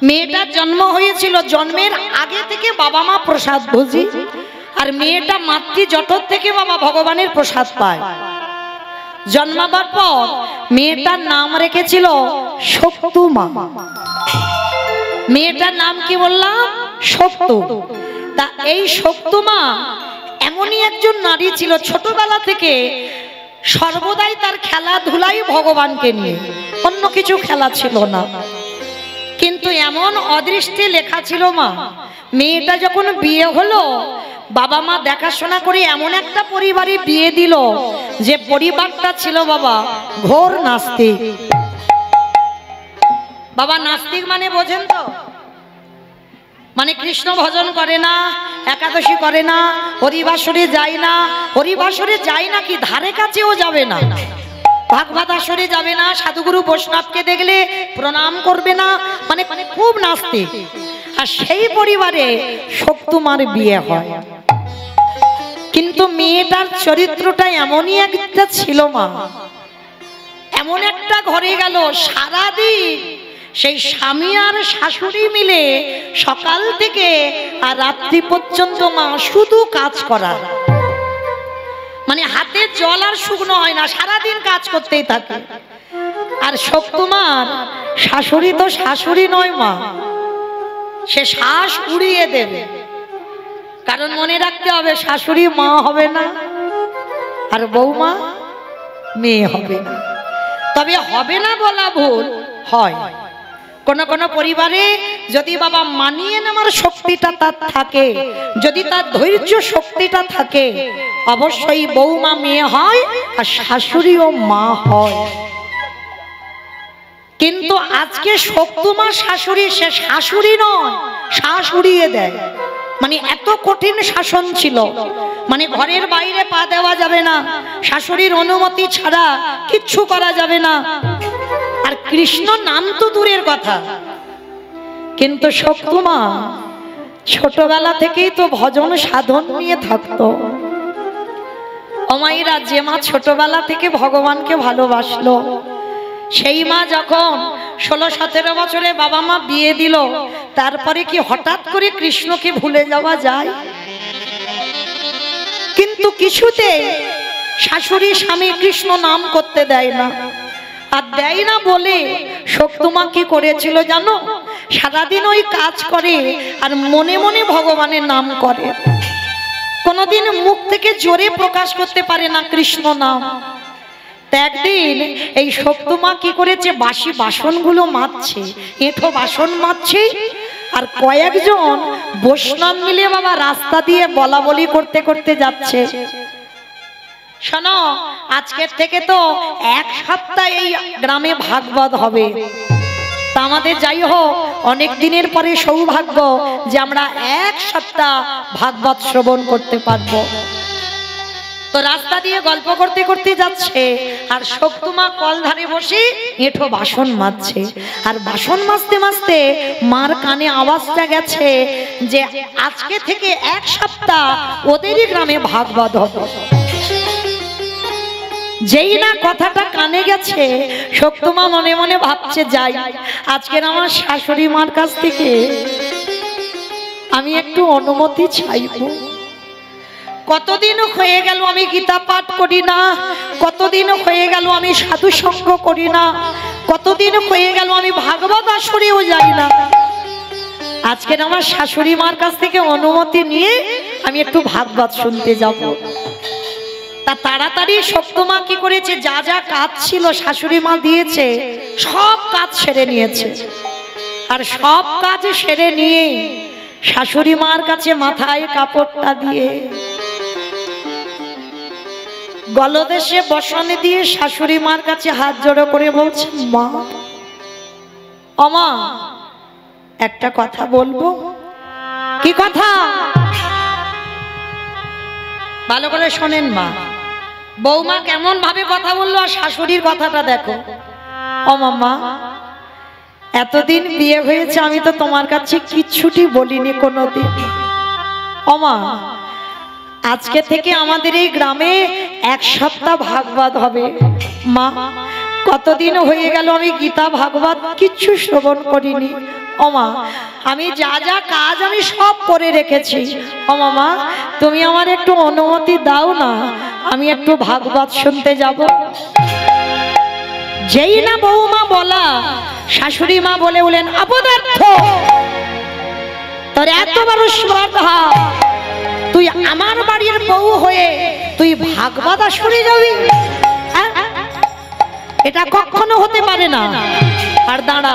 মেয়েটার জন্ম হয়েছিল, জন্মের আগে থেকে বাবা মা প্রসাদ ভোজি, আর মেয়েটা মাতৃ জঠর থেকে বাবা ভগবানের প্রসাদ পায়। জন্মাবার পর মেয়েটার নাম রেখেছিল শক্তুমা। মেয়েটার নাম কি বললাম? শক্তু। তা এই শক্তুমা এমনই একজন নারী ছিল, ছোটবেলা থেকে সর্বদাই তার খেলাধুলাই ভগবানকে নিয়ে, অন্য কিছু খেলা ছিল না। কিন্তু এমন অদৃষ্টে লেখা ছিল মা, মেয়েটা যখন বিয়ে হলো বাবা মা দেখাশোনা করে এমন একটা পরিবারে বিয়ে দিল যে পরিবারটা ছিল বাবা ঘোর নাস্তিক। বাবা নাস্তিক মানে বোঝেন তো? মানে কৃষ্ণ ভজন করে না, একাদশী করে না, হরিবাসরে যায় না, হরিবাসরে যায় না কি ধারে কাছেও যাবে না, ভাগবত আসরে যাবে না, সাধুগুরু বৈষ্ণবকে দেখলে প্রণাম করবে না, মানে খুব নাস্তিক। আর সেই পরিবারে শক্তুমার বিয়ে হয়। কিন্তু মেয়েটার চরিত্রটা এমনই একটা ছিল মা, এমন একটা ঘরে গেল সারাদিন সেই স্বামী আর শাশুড়ি মিলে সকাল থেকে আর রাত্রি পর্যন্ত মা শুধু কাজ করা, মানে হাতে জল আর শুকনো হয় না, সারাদিন কাজ করতেই থাকে। আর শক্তুমার শাশুড়ি তো শাশুড়ি নয় মা, সে শ্বাস উড়িয়ে দেবে। কারণ মনে রাখতে হবে শাশুড়ি মা হবে না আর বৌমা মেয়ে হবে না। তবে হবে না বলা ভুল, হয়। কোন কোন পরিবারে যদি বাবা মানিয়ে নেওয়ার শক্তিটা তার থাকে, যদি তার ধৈর্য শক্তিটা থাকে, অবশ্যই বৌমা মেয়ে হয় আর শাশুড়িও মা হয়। কিন্তু আজকে শক্তুমা শাশুড়ি, সে শাশুড়ি নয়, শ্বাস উড়িয়ে দেয়। মানে এত কঠিন শাসন ছিল, মানে ঘরের বাইরে পা দেওয়া যাবে না, শাশুড়ির অনুমতি ছাড়া কিচ্ছু করা যাবে না। আর কৃষ্ণ নাম তো দূরের কথা, কিন্তু শক্তুমা ছোটবেলা থেকেই তো ভজন সাধন নিয়ে থাকতো। অমাইরা যে মা ছোটবেলা থেকে ভগবানকে ভালোবাসলো, সেই মা যখন 16-17 বছরে বাবা মা বিয়ে দিল, তারপরে কি হঠাৎ করে কৃষ্ণকে ভুলে যাওয়া যায়? কিন্তু কিছুতে শাশুড়ি স্বামী কৃষ্ণ নাম করতে দেয় না। আর দেয় না বলে শক্তুমা কি করেছিল জানো? সারাদিন ওই কাজ করে আর মনে মনে ভগবানের নাম করে, কোনোদিন মুখ থেকে জোরে প্রকাশ করতে পারে না কৃষ্ণ নাম। একদিন এই শক্তুমা কি করেছে, বাসি বাসনগুলো মাজছে, এঁঠো বাসন মাজছে, আর কয়েকজন বৈষ্ণব মিলে বাবা রাস্তা দিয়ে বলা বলি করতে করতে যাচ্ছে, শোনো আজকের থেকে তো 1 সপ্তাহ এই গ্রামে ভাগবত হবে। তা আমাদের যাই হোক অনেক দিনের পরে সৌভাগ্য যে আমরা 1 সপ্তাহ ভাগবত শ্রবণ করতে পারবো। তো রাস্তা দিয়ে গল্প করতে করতে যাচ্ছে, আর শক্তুমা কল ধারে বসে এঁঠো বাসন মাজছে। আর বাসন মাজতে মাজতে মার কানে আওয়াজটা গেছে যে আজকে থেকে 1 সপ্তাহ ওদেরই গ্রামে ভাগবত হবে। যেই না কথাটা কানে গেছে, শক্তুমা মনে মনে ভাবছে যাই, আজকের আমার শাশুড়ি মার কাছ থেকে আমি একটু অনুমতি চাইব। কতদিন হয়ে গেল আমি গীতা পাঠ করি না, কতদিন হয়ে গেল আমি সাধু সঙ্গ করি না, কতদিন হয়ে গেল আমি ভাগবত আসরেও যাই না। আজকের আমার শাশুড়ি মার কাছ থেকে অনুমতি নিয়ে আমি একটু ভাগবত শুনতে যাব। তা তাড়াতাড়ি শক্তুমা কি করেছে, যা যা কাজ ছিল শাশুড়ি মা দিয়েছে সব কাজ সেরে নিয়েছে। আর সব কাজ সেরে নিয়ে শাশুড়ি মার কাছে মাথায় কাপড়টা দিয়ে গলদেশে বসানে দিয়ে শাশুড়ি মার কাছে হাত জোড়ো করে বলছে, মা অমা একটা কথা বলবো। কি কথা? ভালো করে শোনেন মা। বৌমা কেমন ভাবে কথা বললো আর শাশুড়ির কথাটা দেখো। অমাম্মা এতদিন বিয়ে হয়েছে আমি তো তোমার কাছে কিচ্ছুটি বলিনি কোনোদিন। অমা আজকে থেকে আমাদের এই গ্রামে 1 সপ্তাহ ভাগবত হবে। মা কতদিন হয়ে গেল আমি গীতা ভাগবত কিচ্ছু শ্রবণ করিনি। ও মা আমি যা যা কাজ আমি সব করে রেখেছি, ও মামা তুমি আমার একটু অনুমতি দাও না, আমি একটু ভাগবত শুনতে যাব। যেই না বৌমা বলা, শাশুড়ি মা বলে বলেন অপদার্থ, তোর এত বড় স্পর্ধা, তুই আমার বাড়ির বউ হয়ে তুই ভাগবত শুনে যাবি? এটা কখনো হতে পারে না। আর দাঁড়া,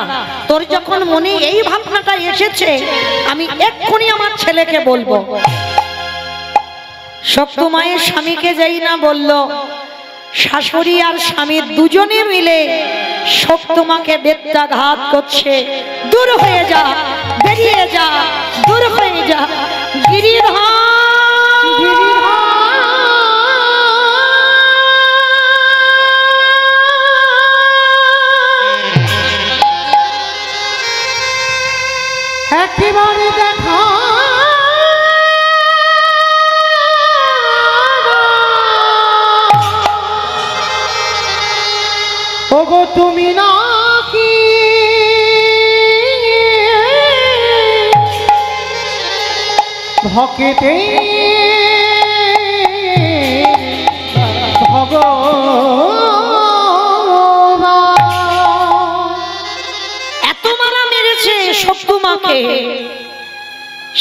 তোর যখন মনে এই ভাবনাটা এসেছে, আমি এক্ষুনি আমার ছেলেকে বলবো। সপ্তমায়ের স্বামীকে যাই না বলল, শাশুড়ি আর স্বামী দুজনে মিলে সপ্তমাকে বেত্যাঘাত করছে। দূর হয়ে যা, বেরিয়ে যা, দূর হয়ে যা গিরিধর। একেবারে দেখা ওগো তুমি নাকি ভকেতে সপ্তমাকে,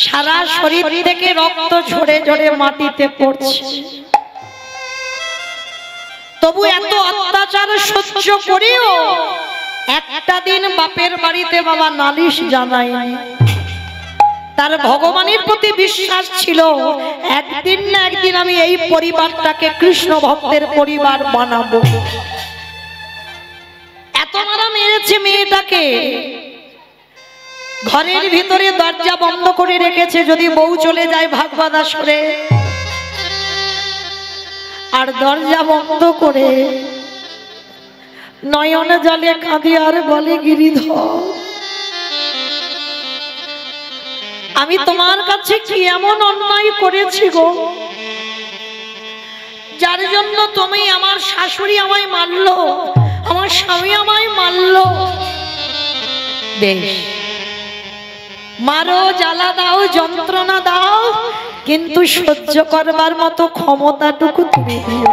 সারা শরীর থেকে রক্ত ঝরে ঝরে মাটিতে পড়ছে, তবু এত অত্যাচার সহ্য করেও একটা দিন বাপের বাড়িতে বাবা নালিশ জানায়নি। তার ভগবানের প্রতি বিশ্বাস ছিল, একদিন না একদিন আমি এই পরিবারটাকে কৃষ্ণ ভক্তের পরিবার বানাবো। এত মারা মেরেছে মেয়েটাকে, ঘরের ভিতরে দরজা বন্ধ করে রেখেছে, যদি বউ চলে যায় ভাগবত আসরে, আর দরজা বন্ধ করে নয়ন জলে কাঁদি আর বলে গিরিধর, আমি তোমার কাছে কি এমন অন্যায় করেছি গো, যার জন্য তুমি, আমার শাশুড়ি আমায় মারলো, আমার স্বামী আমায় মারলো। বেশ, মারো, জ্বালা দাও, যন্ত্রণা দাও, কিন্তু সহ্য করবার মতো ক্ষমতাটুকু তুমি দিও।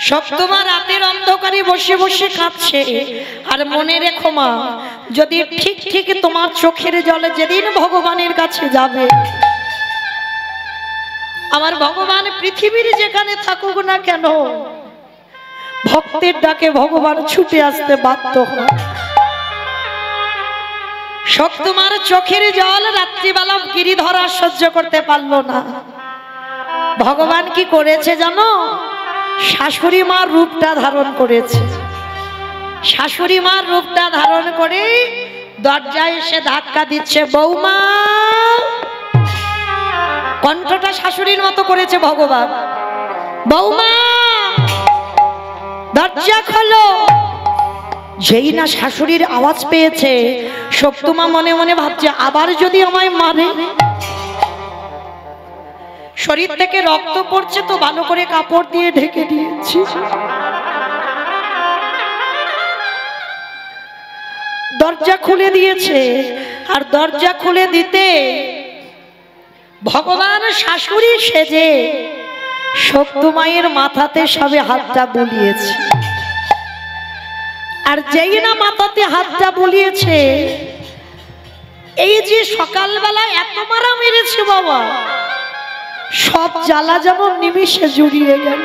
সপ্তমা রাতের অন্ধকারে বসে বসে কাঁদছে, আর মনে রেখো মা, যদি ঠিক ঠিক তোমার চোখের জলে যেদিন ভগবানের কাছে যাবে, আমার ভগবান পৃথিবীর যেখানে থাকুক না কেন, ভক্তের ডাকে ভগবান ছুটে আসতে বাধ্য হয়। সপ্তমার চোখের জল রাত্রিবেলা গিরিধর সহ্য করতে পারলো না। ভগবান কি করেছে জানো? শাশুড়ি মার রূপটা ধারণ করেছে। শাশুড়ি মার রূপটা ধারণ করে দরজায় এসে ধাক্কা দিচ্ছে, বৌমা। কণ্ঠটা শাশুড়ির মতো করেছে ভগবান, বৌমা দরজা খোলো। যেই না শাশুড়ির আওয়াজ পেয়েছে, সপ্তমা মনে মনে ভাবছে, আবার যদি আমায় মারে। শরীর থেকে রক্ত পড়ছে, তো ভালো করে কাপড় দিয়ে ঢেকে দিয়েছি। দরজা খুলে দিয়েছে, আর দরজা খুলে দিতে ভগবান শাশুড়ি সেজে সপ্তমায়ের মাথাতে সবে হাতটা বুলিয়েছে। আর যেই না মাথাতে হাতটা বুলিয়েছে, এই যে সকালবেলা এত মারা মেরেছে বাবা, সব জ্বালা যেমন নিমিষে জুড়িয়ে গেল।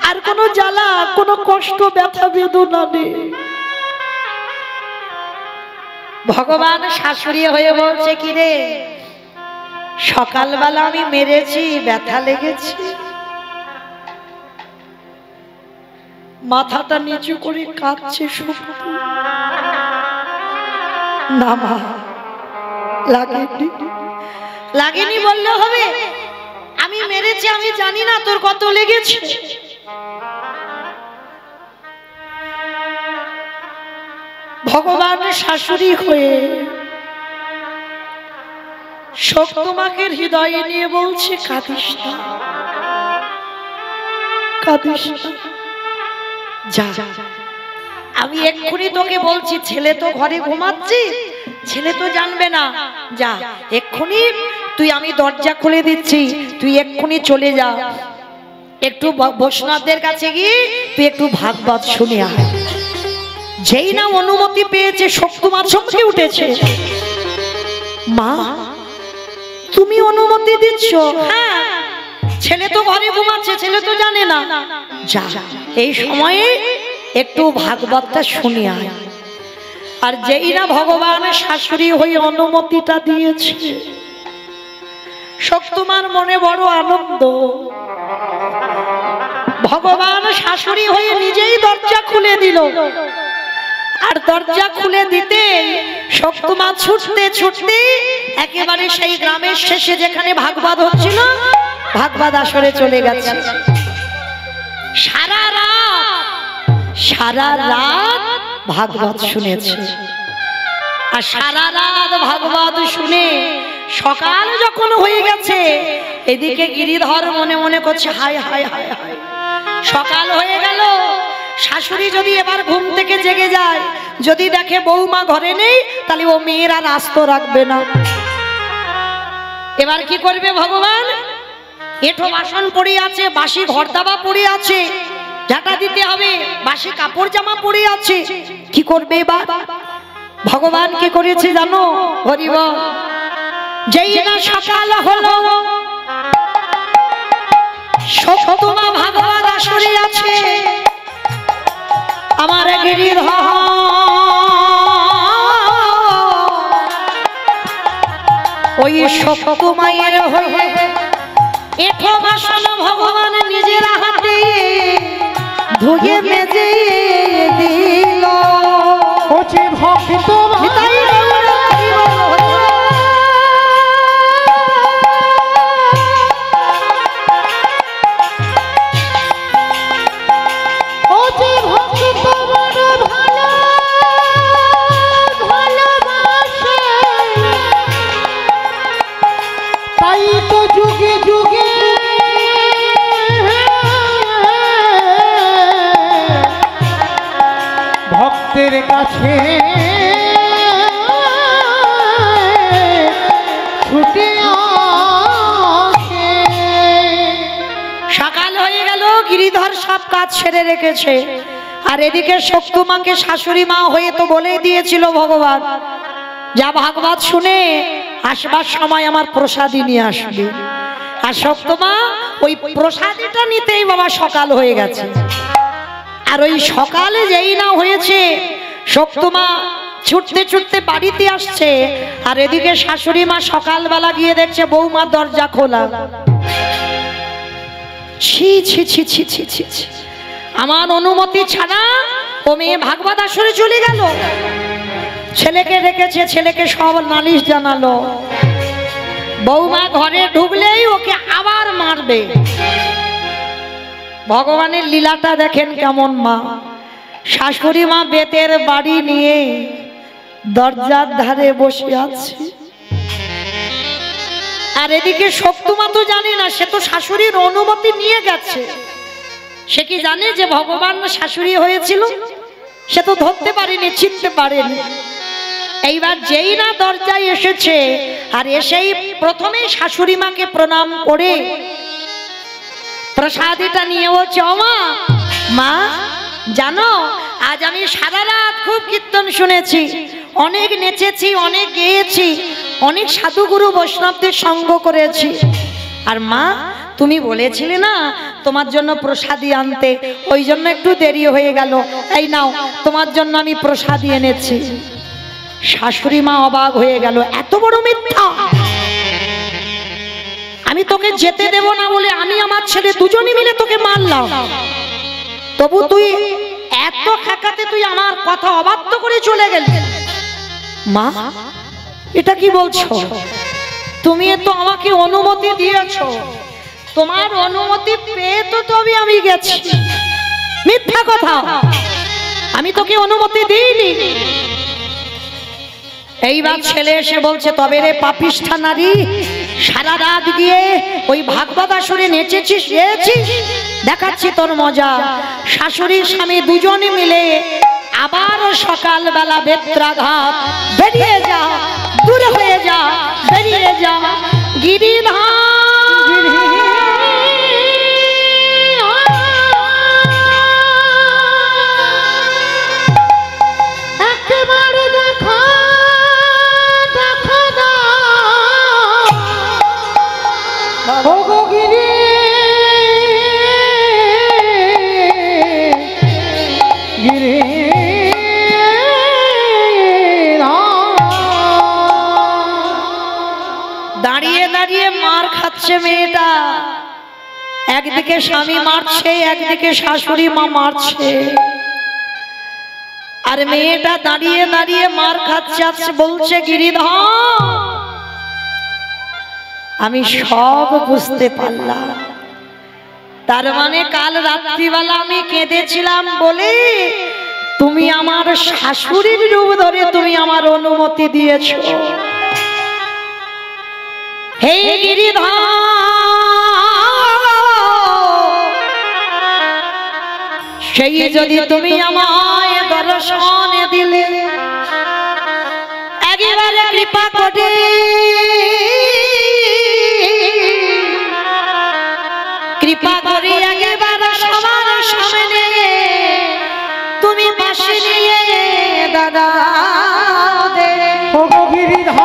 আর কোনো জ্বালা, কোনো কষ্ট, ব্যথা বেদনা নেই। ভগবান শাশুড়ি হয়ে বলছে, কি রে, সকালবেলা আমি মেরেছি, ব্যথা লেগেছে? মাথাটা নিচু করে কাঁদছে সপ্তমা। না মা, লাগেনি। লাগেনি বললে হবে? আমি মেরেছি, আমি জানি না তোর কত লেগেছে। ভগবান শাশুড়ি হয়ে সপ্তমাকে হৃদয়ে নিয়ে বলছে, কাঁদিস না, কাঁদিস না। যা, আমি এক্ষুনি তোকে বলছি, ছেলে তো ঘরে ঘুমাচ্ছি, ছেলে তো জানবে না। যা এক্ষুনি তুই, আমি দরজা খুলে দিচ্ছি, তুই এক্ষুনি চলে যা, একটু বৈষ্ণবদের কাছে গিয়ে তুই একটু ভাগবত শুনে আয়। যেই না অনুমতি পেয়েছে শক্তিমা চমকে উঠেছে। মা, তুমি অনুমতি দিচ্ছ? হ্যাঁ, ছেলে তো ঘরে ঘুমাচ্ছে, ছেলে তো জানে না। যা, এই সময়ে একটু ভাগবতটা শুনে আয়। আর যেই না ভগবান শাশুড়ি হয়ে অনুমতিটা দিয়েছে, শক্তিমার মনে বড় আনন্দ। ভগবান শাশুড়ি হয়ে নিজেই দরজা খুলে দিল। আর দরজা খুলে দিতে শক্তিমা ছুটতে ছুটতে একেবারে সেই গ্রামের শেষে যেখানে ভাগবত হচ্ছিল, ভাগবত আসরে চলে গেছে। সারা রাত ভাগবত শুনেছে। আর সারা রাত ভাগবত শুনে সকাল যখন হয়ে গেছে, এদিকে গিরিধর মনে মনে করছে, হায় হায় হায় হায়, সকাল হয়ে গেল। শাশুড়ি যদি এবার ঘুম থেকে জেগে যায়, যদি দেখে বৌমা ঘরে নেই, তাহলে ও মেয়ের আর আস্ত রাখবে না। এবার কি করবে ভগবান? এঁঠো বাসন পড়ে আছে, বাসি ঘর দাবা পড়ে আছে, ঝাঁটা দিতে হবে, বাসি কাপড় জামা পড়ে আছে, কি করবে এবার? ভগবান কি করেছে জানো? হরিব, যেই না সকাল হলো, শক্তিমা ভাগবত আসরে আছে। আমার গিরিধর ওই শক্তিমায়ের হয়ে এঁঠো বাসন ভগবান নিজের হাতে ধুয়ে মেজে দিল। ভক্ত ভক্তের কাছে ছুটে আসে। সকাল হয়ে গেল, গিরিধর সব কাজ ছেড়ে রেখেছে। আর এদিকে শক্তিমাকে শাশুড়ি মা হয়ে তো বলেই দিয়েছিল ভগবান, যা ভাগবত শুনে আসবার সময় আমার প্রসাদী নিয়ে আসবে। আর শক্তিমা ওই প্রসাদীটা নিতেই বাবা সকাল হয়ে গেছে। আর ওই সকালে যেই না হয়েছে, শক্তিমা ছুটতে ছুটতে বাড়িতে আসছে। আর এদিকে শাশুড়ি মা সকালবেলা গিয়ে দেখছে বৌমার দরজা খোলা। ছি ছি ছি ছি ছি ছি ছি, আমার অনুমতি ছাড়া ও মেয়ে ভাগবত আসরে চলে গেল। ছেলেকে রেখেছে, ছেলেকে সব নালিশ জানালো। বৌমা ঘরে ঢুকলেই ওকে আবার মারবে। ভগবানের লীলাটা দেখেন কেমন। মা শাশুড়ি মা বেতের বাড়ি নিয়ে দরজার ধারে বসে আছে। আর এদিকে শক্তিমা তো জানে না, সে তো শাশুড়ির অনুমতি নিয়ে গেছে। সে কি জানে যে ভগবান শাশুড়ি হয়েছিল? সে তো ধরতে পারেনি, চিনতে পারেনি। এইবার যেই না দরজায় এসেছে, আর এসেই প্রথমে শাশুড়ি মাকে প্রণাম করে প্রসাদীটা নিয়ে বলছে, ও মা, মা জানো আজ আমি সারা রাত খুব কীর্তন শুনেছি, অনেক নেচেছি, অনেক গেয়েছি, অনেক সাধুগুরু বৈষ্ণবদের সঙ্গ করেছি। আর মা, তুমি বলেছিলে না তোমার জন্য প্রসাদী আনতে, ওই জন্য একটু দেরি হয়ে গেল। এই নাও, তোমার জন্য আমি প্রসাদী এনেছি। শাশুড়ি মা অবাক হয়ে গেল, এত বড় মিথ্যা! আমি তোকে যেতে দেব না বলে আমি আমার ছেলে দুজনে মিলে তোকে মারলাম, তবু তুই এত খাকাতে তুই আমার কথা অবাধ্য করে চলে গেলি। মা, এটা কি বলছো? তুমি তো আমাকে অনুমতি দিয়েছো, তোমার অনুমতি পেয়ে তো তবে আমি গেছি। মিথ্যা কথা, আমি তোকে অনুমতি দিইনি। এইবার ছেলে এসে বলছে, তবে রে পাপিষ্ঠা নারী, সারা রাত গিয়ে ওই ভাগবত আসরে নেচেছিস, গেয়েছিস, দেখাচ্ছি তোর মজা। শাশুড়ি স্বামী দুজনে মিলে আবার সকালবেলা বেত্রাঘাত, বেরিয়ে যা, দূরে হয়ে যা, বেরিয়ে যা গিরিধাম। দাঁড়িয়ে দাঁড়িয়ে মার খাচ্ছে মেয়েটা, একদিকে স্বামী মারছে, একদিকে শাশুড়ি মা মারছে, আর মেয়েটা দাঁড়িয়ে দাঁড়িয়ে মার খাচ্ছে, বলছে গিরিধর আমি সব বুঝতে পারলাম, তার মানে কাল রাত্রিবেলা আমি কেঁদেছিলাম বলে তুমি আমার শাশুড়ির রূপ ধরে তুমি আমার অনুমতি দিয়েছো। হে গিরিধর, সেই যদি তুমি আমায় দর্শন দিলে, একেবারে কৃপা করে কৃপা করে একেবারে সবার সামনে তুমি পাশে নিয়ে দাদা দে। ও গিরিধর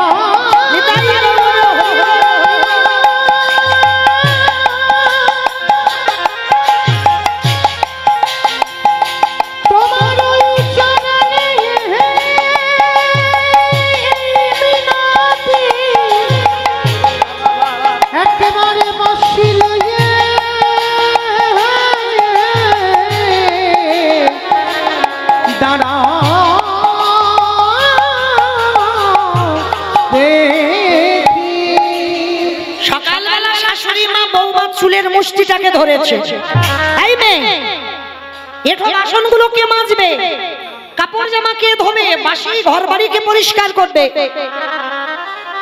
মুষ্টিটাকে ধরেছে, এই মেয়ে এঠো বাসনগুলো কে মাজবে, কাপড় জামা কে ধোবে, বাসি ঘর বাড়ি কে পরিষ্কার করবে।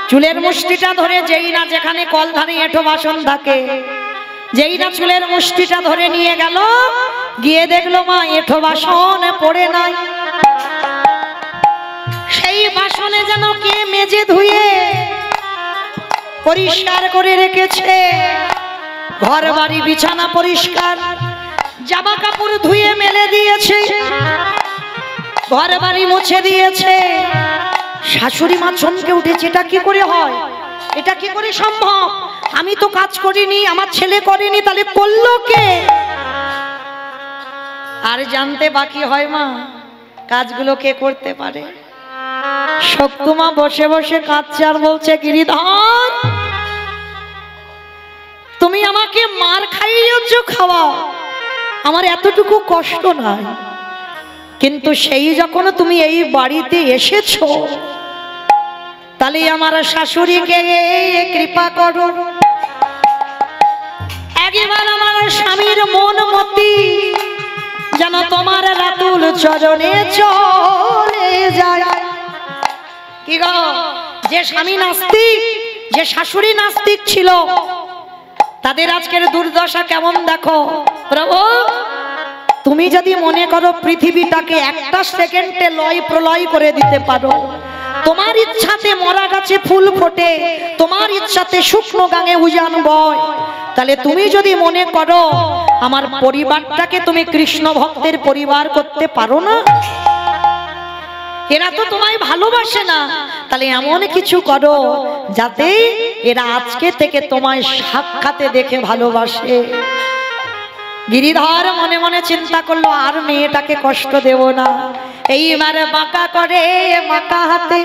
চুলের মুষ্টিটা ধরে যেই না যেখানে কলধারে এঠো বাসন থাকে, যেই না চুলের মুষ্টিটা ধরে নিয়ে গেল, গিয়ে দেখলো মা এঠো বাসন পড়ে নাই। সেই বাসনে যেন কে মেজে ধুয়ে পরিষ্কার করে রেখেছে, ঘর বাড়ি বিছানা পরিষ্কার, জামা কাপড় ধুয়ে মেলে দিয়েছে, ঘর বাড়ি মুছে দিয়েছে। শাশুড়ি মা চমকে উঠেছে, এটা কি করে হয়, এটা কি করে সম্ভব, আমি তো কাজ করিনি, আমার ছেলে করেনি, তাহলে করলো কে? আর জানতে বাকি হয় মা কাজগুলো কে করতে পারে। শক্তমা বসে বসে কাঁদছে আর বলছে গিরিধর তুমি আমাকে মার খাইয়েছো, খাওয়া আমার এতটুকু কষ্ট নাই, কিন্তু সেই যখন তুমি এই বাড়িতে এসেছো তাহলে আমার শাশুড়িকে কৃপা করো, একবার আমার স্বামীর মন মতি যেন তোমার রাতুল চরণে চলে যায়। কি গো, যে স্বামী নাস্তিক, যে শাশুড়ি নাস্তিক ছিল, তাদের আজকের দুর্দশা কেমন দেখো। প্রভু তুমি যদি মনে করো পৃথিবীটাকে একটা সেকেন্ডে লয় প্রলয় করে দিতে পারো, তোমার ইচ্ছাতে মরা গাছে ফুল ফোটে, তোমার ইচ্ছাতে শুকনো গাঙে উজান বয়, তাহলে তুমি যদি মনে করো আমার পরিবারটাকে তুমি কৃষ্ণ ভক্তের পরিবার করতে পারো না, এরা তো তোমায় ভালোবাসে না, তাহলে এমন কিছু করো যাতে এরা আজকে থেকে তোমায় সাক্ষাতে দেখে ভালোবাসে। গিরিধর মনে মনে চিন্তা করলো আর মেয়েটাকে কষ্ট দেব না, এইবারে বাঁকা করে বাঁকা হাতে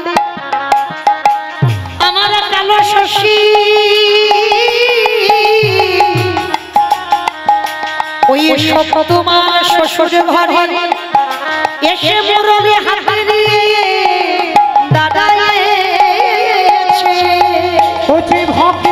আমার কালো শশী ওই তোমার শ্বশুর ঘরে এসে মুরলি হাতে নিয়ে দাদা ভক্ত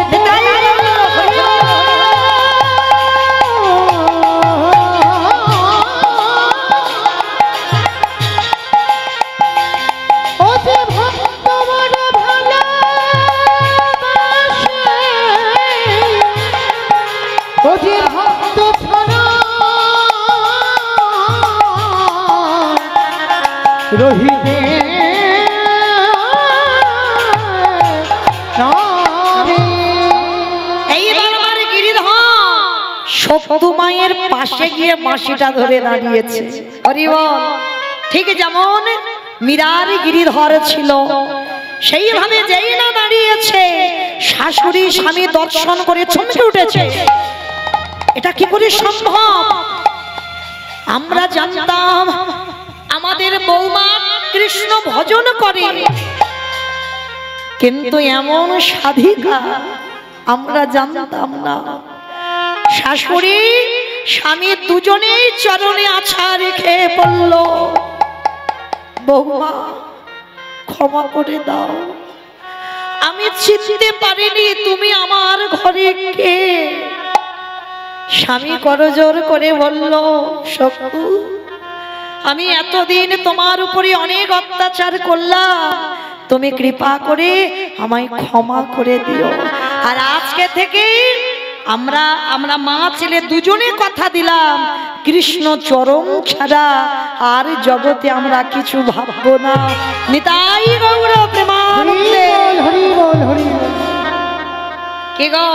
রহিতে এইবার আমার গিরিধর সপ্তু মায়ের পাশে গিয়ে মাসিটা ধরে দাঁড়িয়েছে। হরি বল। ঠিক যেমন মীরার গিরিধর ছিল সেইভাবে যেই না দাঁড়িয়েছে শাশুড়ি স্বামী দর্শন করে চমকে উঠেছে। এটা কি করে সম্ভব? আমরা জানতাম আমাদের বৌমা কৃষ্ণ ভজন করে, কিন্তু এমন সাধিকা আমরা জানতাম না। শাশুড়ি স্বামী দুজনেই চরণে আছা রেখে বলল, বৌমা ক্ষমা করে দাও, আমি চিনতে পারিনি তুমি আমার ঘরে কে। স্বামী করজোর করে বলল, সখু আমি এতদিন তোমার উপরে অনেক অত্যাচার করলাম, তুমি কৃপা করে আমায় ক্ষমা করে দিও। আর আজকে থেকে আমরা মা ছেলে দুজনে কথা দিলাম, কৃষ্ণ চরণ ছাড়া আর জগতে আমরা কিছু ভাববো না। নিতাই গৌর প্রেমানন্দে। কে গো,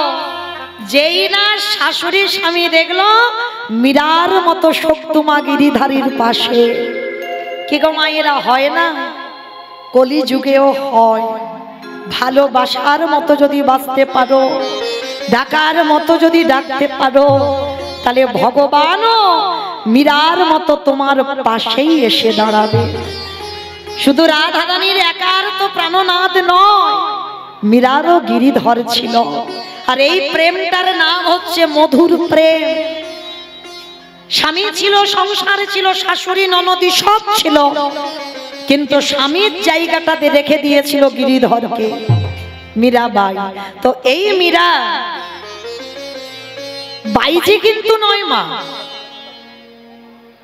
যেই না শাশুড়ি স্বামী দেখলো মীরার মতো সপ্তমা গিরিধারীর পাশে, কে গো মায়েরা হয় না? কলি যুগেও হয়। ভালোবাসার মতো যদি বাঁচতে পারো, ডাকার মতো যদি ডাকতে পারো, তাহলে ভগবানও মীরার মতো তোমার পাশেই এসে দাঁড়াবে। শুধু রাধা রানীর একার তো প্রাণনাথ নয়, মীরারও গিরিধর ছিল। আর এই প্রেমটার নাম হচ্ছে মধুর প্রেম। স্বামী ছিল, সংসার ছিল, শাশুড়ি ননদি সব ছিল, কিন্তু স্বামীর জায়গাটাতে রেখে দিয়েছিল গিরিধরকে, মীরাবাই। তো এই মীরা বাইজি কিন্তু নয় মা।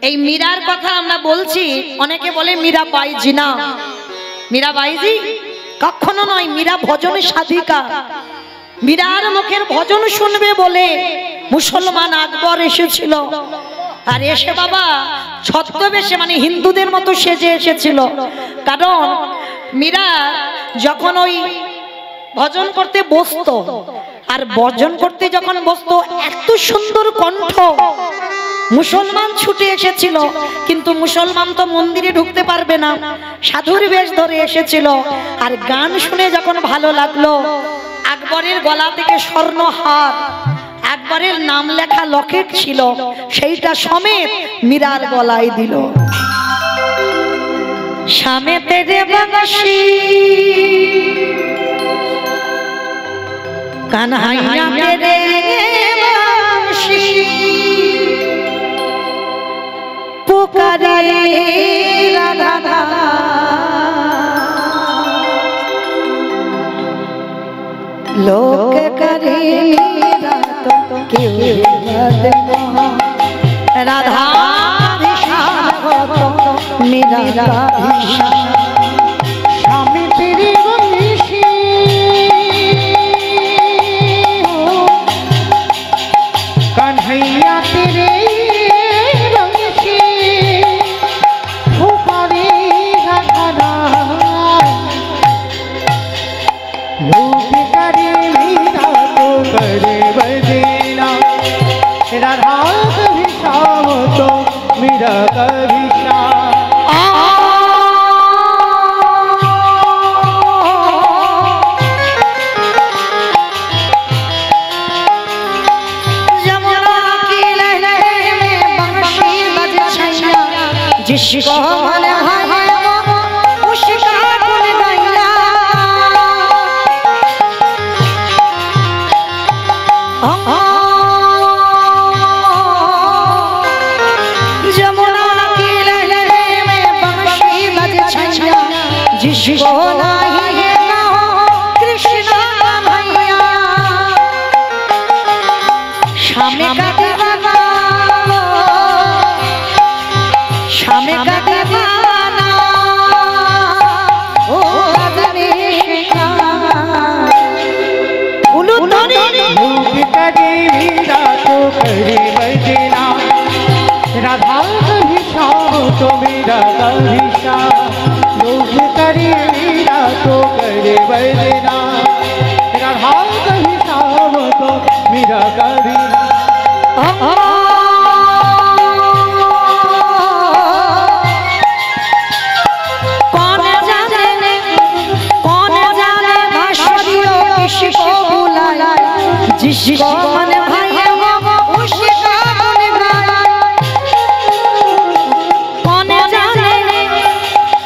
এই মীরার কথা আমরা বলছি, অনেকে বলে মীরা বাইজি। না, মীরা বাইজি কখনো নয়। মীরা ভজনের সাধিকা। মীরার মুখের ভজন শুনবে বলে মুসলমান আকবর এসেছিল। আর এসে বাবা ছদ্মবেশে, মানে হিন্দুদের মতো সেজে এসেছিল। কারণ মীরা যখন ওই ভজন করতে বসতো, আর ভজন করতে যখন বসতো এত সুন্দর কণ্ঠ, মুসলমান ছুটে এসেছিল। কিন্তু মুসলমান তো মন্দিরে ঢুকতে পারবে না, সাধুর বেশ ধরে এসেছিল। আর গান শুনে যখন ভালো লাগলো, আকবরের গলা থেকে স্বর্ণহার, আকবরের নাম লেখা লকেট ছিল, সেইটা সমেত মীরার গলায় দিল। শামে তেরে বাংশি কানহাইয়া তেরে বাংশি পুকারে রাধা लोक करे मीरा तो क्यों राधा मीरा स्वामी तेरी बंशी कन्हैया तेरे बंशी पुकारे राधा लोक करे मीरा तो करे बजना राधा कभी श्याम तो मीरा कभी श्याम जिसको मन है उसका गुण गाया। जमुना की लहरें में बंशी बज छैया, जिसको नहीं ना कृष्ण भैया। शामे का दीवाना, शामे का दीवाना, ओ आदमी उलूधनी लोक करे मीरा तो करे बजना राधा कभी शाम तो मेरा कभी शाम लोभ करे मीरा तो करे बजना राधा कभी शाम तो मेरा कभी जिसको मन भाई उसका गुण गाए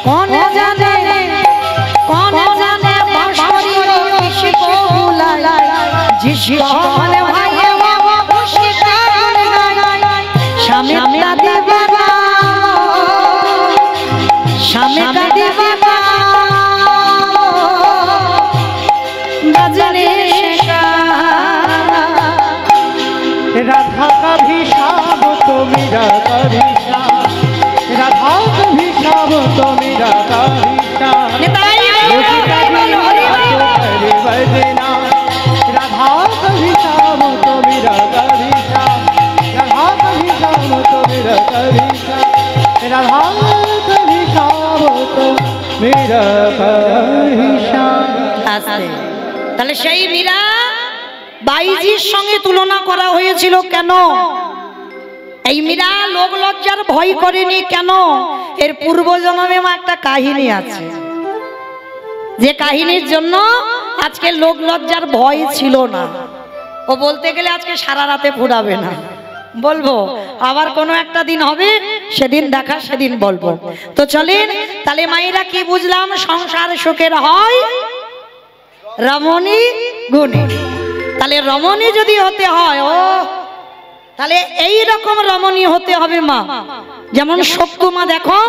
कौन जाने कौन जाने कौन जाने बांसुरी किसको बुलाए जिसको मन भाई उसका गुण गाए शामे का दीवाना शामे का दीवाना बजने राधा कभी शाम तो मेरा कभी शाम राधा कभी शाम तो मेरा कभी शाम बजना राधा कभी शाम तो मेरा कभी शाम राधा कभी शाम तो मेरा कभी शाम राधा कभी शाम तो मेरा कभी शाम তাহলে সেই মীরা বাইজির সঙ্গে তুলনা করা হয়েছিল কেন? এই মীরা লোক লজ্জার ভয় করেনি কেন? এর পূর্বজন্মে একটা কাহিনী আছে, যে কাহিনীর জন্য আজকে লোক লজ্জার ভয় ছিল না। ও বলতে গেলে আজকে সারা রাতে ফুরাবে না, বলবো আবার কোনো একটা দিন হবে, সেদিন দেখা সেদিন বলবো। তো চলেন তাহলে মায়েরা কি বুঝলাম? সংসার সুখের হয় রমণী গুণে। তাহলে রমণী যদি হতে হয়, ও তাহলে এই রকম রমণী হতে হবে মা। যেমন সত্য মা দেখো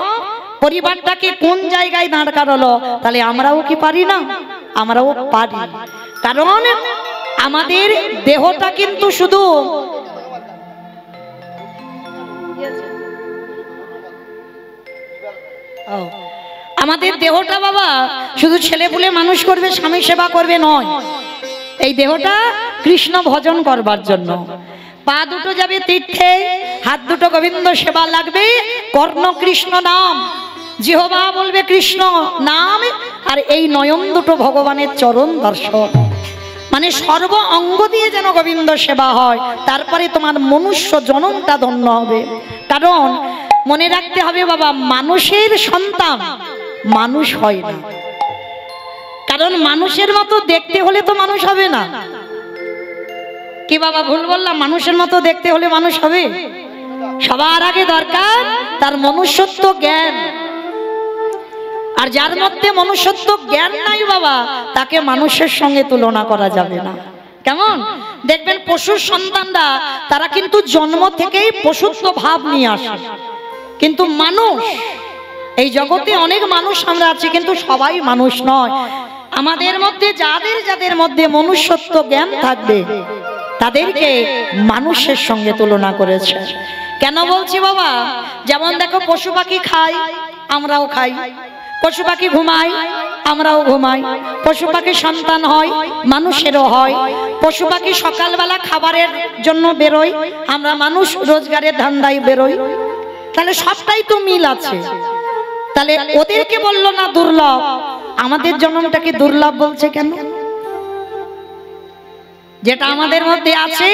পরিবারটাকে কোন জায়গায় দাঁড় করালো, তাহলে আমরাও কি পারি না? আমরাও পারি, কারণ আমাদের দেহটা কিন্তু শুধু আমাদের দেহটা বাবা শুধু ছেলে পুলে মানুষ করবে, স্বামী সেবা করবে নয়। এই দেহটা কৃষ্ণ ভজন করবার জন্য। পা দুটো যাবে তীর্থে, হাত দুটো গোবিন্দ সেবা লাগবে, কর্ণ কৃষ্ণ নাম, জিহ্বা বলবে কৃষ্ণ নাম, আর এই নয়ন দুটো ভগবানের চরণ দর্শন। মানে সর্ব অঙ্গ দিয়ে যেন গোবিন্দ সেবা হয়, তারপরে তোমার মনুষ্য জনমটা ধন্য হবে। কারণ মনে রাখতে হবে বাবা, মানুষের সন্তান মানুষ হয় না। কারণ মানুষের মতো দেখতে হলে তো মানুষ হবে না। কি বাবা ভুল বললাম? মানুষের মতো দেখতে হলে মানুষ হবে? সবার আগে দরকার তার মনুষ্যত্ব জ্ঞান। আর যার মধ্যে মনুষ্যত্ব জ্ঞান নাই বাবা, তাকে মানুষের সঙ্গে তুলনা করা যাবে না। কেমন দেখবেন পশুর সন্তানরা, তারা কিন্তু জন্ম থেকেই পশুত্ব ভাব নিয়ে আসে। কিন্তু মানুষ, এই জগতে অনেক মানুষ আমরা আছি, কিন্তু সবাই মানুষ নয়। আমাদের মধ্যে যাদের যাদের মধ্যে মনুষ্যত্ব জ্ঞান থাকবে, তাদেরকে মানুষের সঙ্গে তুলনা করেছে। কেন বলছি বাবা? যেমন দেখো পশু পাখি খায়, আমরাও খাই, পশু পাখি ঘুমায়, আমরাও ঘুমাই, পশু পাখি সন্তান হয়, মানুষেরও হয়, পশু পাখি সকালবেলা খাবারের জন্য বেরোয়, আমরা মানুষ রোজগারের ধান্দায় বেরোই। তাহলে সবটাই তো মিল আছে। তাহলে ওদেরকে বললো না দুর্লভ, আমাদের জন্মটাকে দুর্লভ বলছে কেন? যেটা আমাদের মধ্যে আছে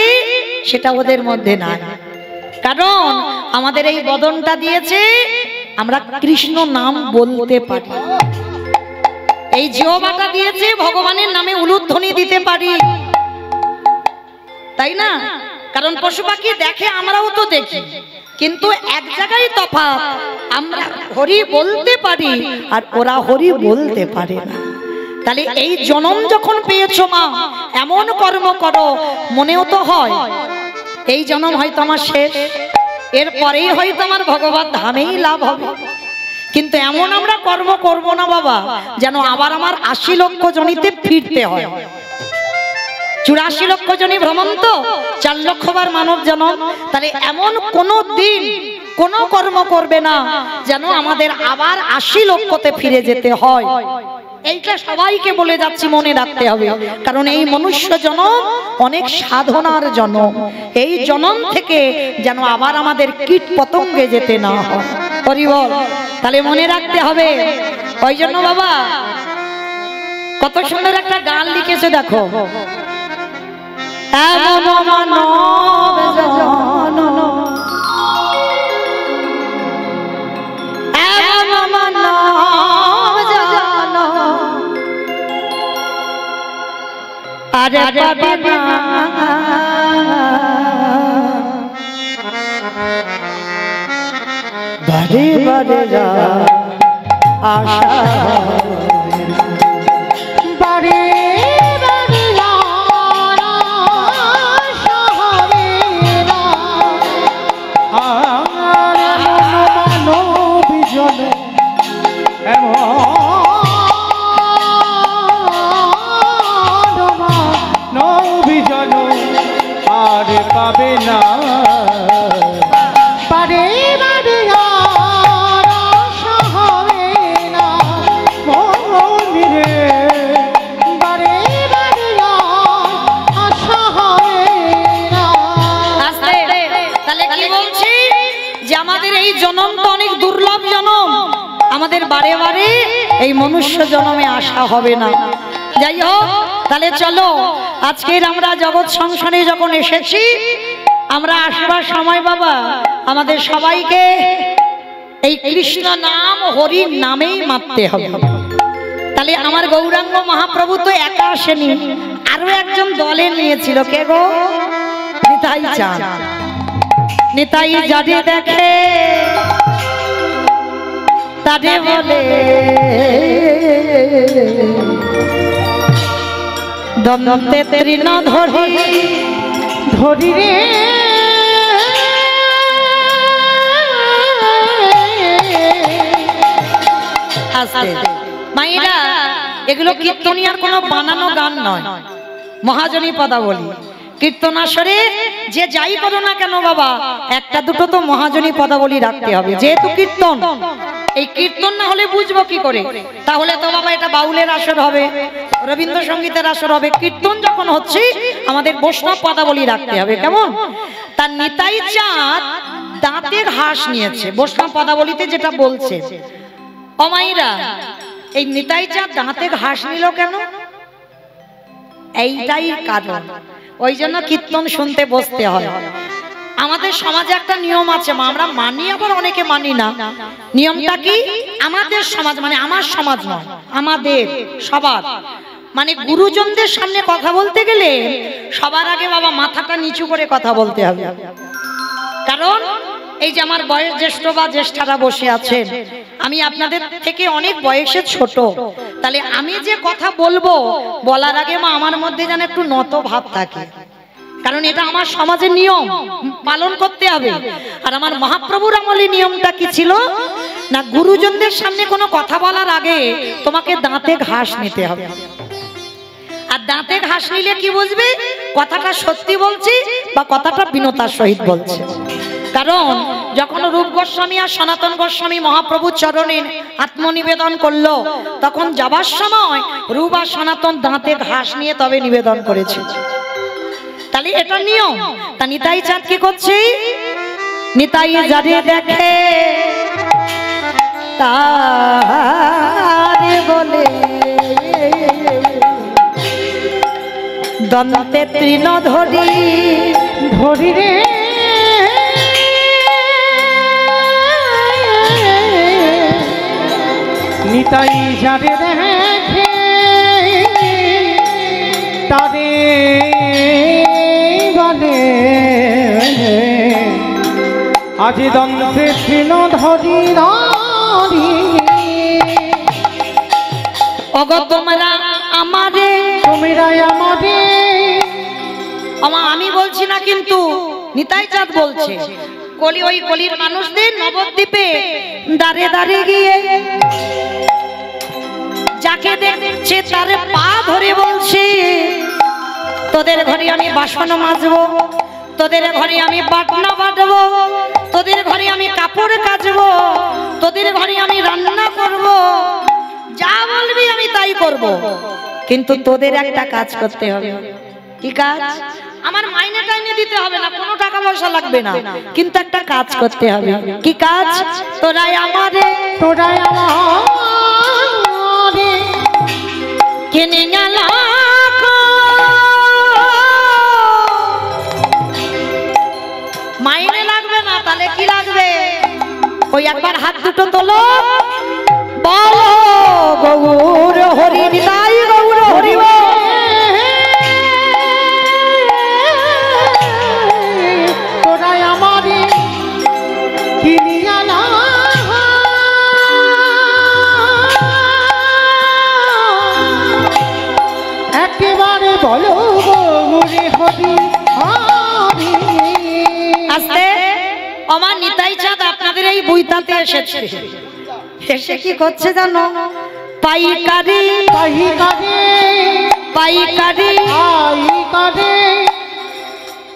সেটা ওদের মধ্যে নাই। কারণ আমাদের এই বদনটা দিয়েছে, আমরা কৃষ্ণ নাম বলতে পারি। এই জিহ্বাটা দিয়েছে, ভগবানের নামে উলুধ্বনি দিতে পারি, তাই না? কারণ পশু পাখি দেখে, আমরাও তো দেখি, কিন্তু এক জায়গায় তফাৎ, আমরা হরি বলতে পারি আর ওরা হরি বলতে পারে না। তাহলে এই জন্ম যখন পেয়েছো মা, এমন কর্ম করো, মনেও তো হয় এই জন্ম হয়তো আমার শেষ, এরপরেই হয়তো আমার ভগবত ধামেই লাভ হবে। কিন্তু এমন আমরা কর্ম করব না বাবা যেন আবার আমার ৮০ লক্ষ জনিতে ফিরতে হয়। ৮৪ লক্ষ জনি ভ্রমণ তো ৪ লক্ষবার মানব জন্ম। তাহলে এমন কোন দিন কোন কর্ম করবে না যেন আমাদের আবার ৮০ লক্ষতে ফিরে যেতে হয়। এইটা সবাইকে বলে যাচ্ছি, মনে রাখতে হবে। কারণ এই মনুষ্য জনম অনেক সাধনার জনম, এই জনম থেকে যেন আবার আমাদের কীট পতঙ্গে যেতে না হয়। হরি বল। তাহলে মনে রাখতে হবে। ওই জন্য বাবা কত সুন্দর একটা গান লিখেছে দেখো, এমন মানব জনম, এমন মানব জনম আরে পাবে না, বারে বারে যা আশা বারে বারে আশা হবে না, আর মানব জনম আর পাবে না, বারে বারে আশা হবে না মনিরে, বারে বারে আশা হবে না। তাহলে কি বলছি যে আমাদের এই জনম তো অনেক দুর্লভ জনম, আমাদের বারে বারে এই মনুষ্য জনমে আসা হবে না। যাই হোক, তাহলে চলো আজকের আমরা জগৎ সংসারে যখন এসেছি, আমরা আসবার সময় বাবা আমাদের সবাইকে এই কৃষ্ণ নাম হরির নামেই মাপতে হবে। তাহলে আমার গৌরাঙ্গ মহাপ্রভু তো একা আসেনি, আরো একজন দলে নিয়েছিল। কে গো? নিতাই চাঁদ। নিতাই যাদে দেখে তাদে বলে দন্তে তৃণ ধরি ধরি রে মায়েরা, এগুলো কীর্তনিয়ার কোনো বানানো গান নয়, মহাজনী পদাবলী। কীর্তনাসরে যে যাই করো না কেন বাবা, একটা দুটো তো মহাজনী পদাবলী রাখতে হবে, যেহেতু কীর্তন। এই কীর্তন না হলে বুঝবো কি করে? তাহলে তো বাবা এটা বাউলের আসর হবে, রবীন্দ্রসঙ্গীতের আসর হবে। কীর্তন যখন হচ্ছে আমাদের বৈষ্ণব পদাবলী রাখতে হবে। কেমন? তার নিতাই চাঁদ দাঁতের হাঁস নিয়েছে বৈষ্ণব পদাবলীতে, যেটা বলছে। অমাইরা, এই নিতাই চাঁদ দাঁতে ঘাস নিল কেন? এইটাই কারণ। ওই জন্য কীর্তন শুনতে বসতে হয়। আমাদের সমাজে একটা নিয়ম আছে, আমরা মানি আবার অনেকে মানি না। নিয়মটা কি? আমাদের সমাজ মানে আমার সমাজ নয়, আমাদের সবার মানে গুরুজনদের সামনে কথা বলতে গেলে সবার আগে বাবা মাথাটা নিচু করে কথা বলতে হবে। কারণ এই যে আমার বয়স জ্যেষ্ঠ বা জ্যেষ্ঠারা বসে আছেন, আমি আপনাদের থেকে অনেক বয়সে ছোট, তাহলে আমি যে কথা বলবো বলার আগে মা আমার মধ্যে যেন একটু নত ভাব থাকে। কারণ এটা আমার সমাজের নিয়ম, পালন করতে হবে। আর আমার মহাপ্রভুর আমলে নিয়মটা কি ছিল না, গুরুজনদের সামনে কোনো কথা বলার আগে তোমাকে দাঁতে ঘাস নিতে হবে। আর দাঁতে ঘাস নিলে কি বুঝবে কথাটা সত্যি বলছি বা কথাটা বিনতার সহিত বলছে। কারণ যখন রূপ গোস্বামী আর সনাতন গোস্বামী মহাপ্রভুর চরণে আত্মনিবেদন করলো, তখন যাবার সময় রূপ আর সনাতন দাঁতে ঘাস নিয়ে তবে নিবেদন করেছে। তাহলে এটা নিয়ম। তা নিতাই চাঁদ কি করছে? নিতাই যারে দেখে তারে বলে দন্তে তৃণ ধরি ধরি রে নিতাই যারে দেখে তারে বলে আজি দন্তে তৃণ ধরি ধরি। ওগো তোমরা আমারে, তোমরা আমারে, আমি বলছি না কিন্তু নিতাই চাঁদ বলছে। কলি ওই কলির মানুষদের নবদ্বীপে দাঁড়ে দাঁড়িয়ে গিয়ে যাকে দেখছে তার পা ধরে বলছে, তোদের ঘরে আমি বাসন মাজবো, তোদের ঘরে আমি বাটনা বাটবো, তোদের ঘরে আমি কাপড় কাচবো, তোদের ঘরে আমি রান্না করব, যা বলবি আমি তাই করব, কিন্তু তোদের একটা কাজ করতে হবে। কি কাজ? আমার মাইনে টাইনে দিতে হবে না, কোনো টাকা পয়সা লাগবে না, কিন্তু একটা কাজ করতে হবে। কি কাজ? তোরাই আমারে কিনে গেলা মাইনে লাগবে না, তাহলে কি লাগবে? ওই একবার হাত দুটো তোলো, বলো গৌর হরি নিতাই গৌর হরি বল। তোরাই আমারে কিনিয়া না একেবারে বলো গৌরে হরি হরি। আস্তে, আমার নিতাই চাঁদ আপনাদের এই বইতাতে এসেছে। এসে কি করছে জানো? পাইকারি পাইকারি পাইকারি পাইকারি।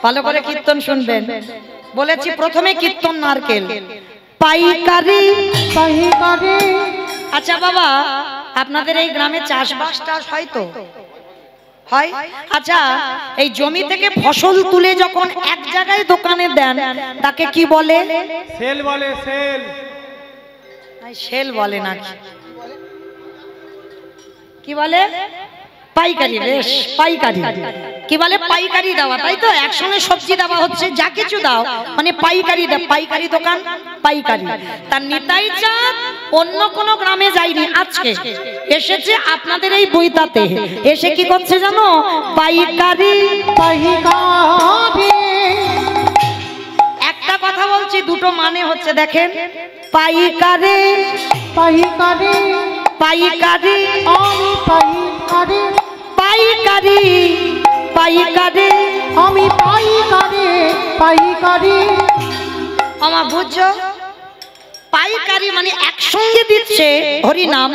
ভালো করে কীর্তন শুনবেন, বলেছি প্রথমে কীর্তন নারকেল। পাইকারি পাইকারি। আচ্ছা বাবা, আপনাদের এই গ্রামে চাষবাসটা হয় তো? হয়। আচ্ছা, এই জমি থেকে ফসল তুলে যখন এক জায়গায় দোকানে দেন তাকে কি বলে? সেল বলে। সেল সেল বলে না, কি বলে? পাইকারি। বেশ, পাইকারি। কি বলে? পাইকারি দেওয়া, তাই তো? একসঙ্গে সবজি দেওয়া হচ্ছে, যা কিছু দাও মানে পাইকারি। পাইকারি দোকান, পাইকারি। তার নিতাই চাঁদ অন্য কোন গ্রামে যায়নি, আজকে এসেছে আপনাদের এই বইতাতে। এসে কি করছে জানো? পাইকারি পাইকারি। একটা কথা বলছি, দুটো মানে হচ্ছে, দেখেন। পাইকারি পাইকারি পাইকারি আমি পাইকারি পাইকারি পাইকারি আমি পাইকারি পাইকারি। আমার বুঝছো? পাইকারি মানে একসঙ্গে দিচ্ছে হরি নাম,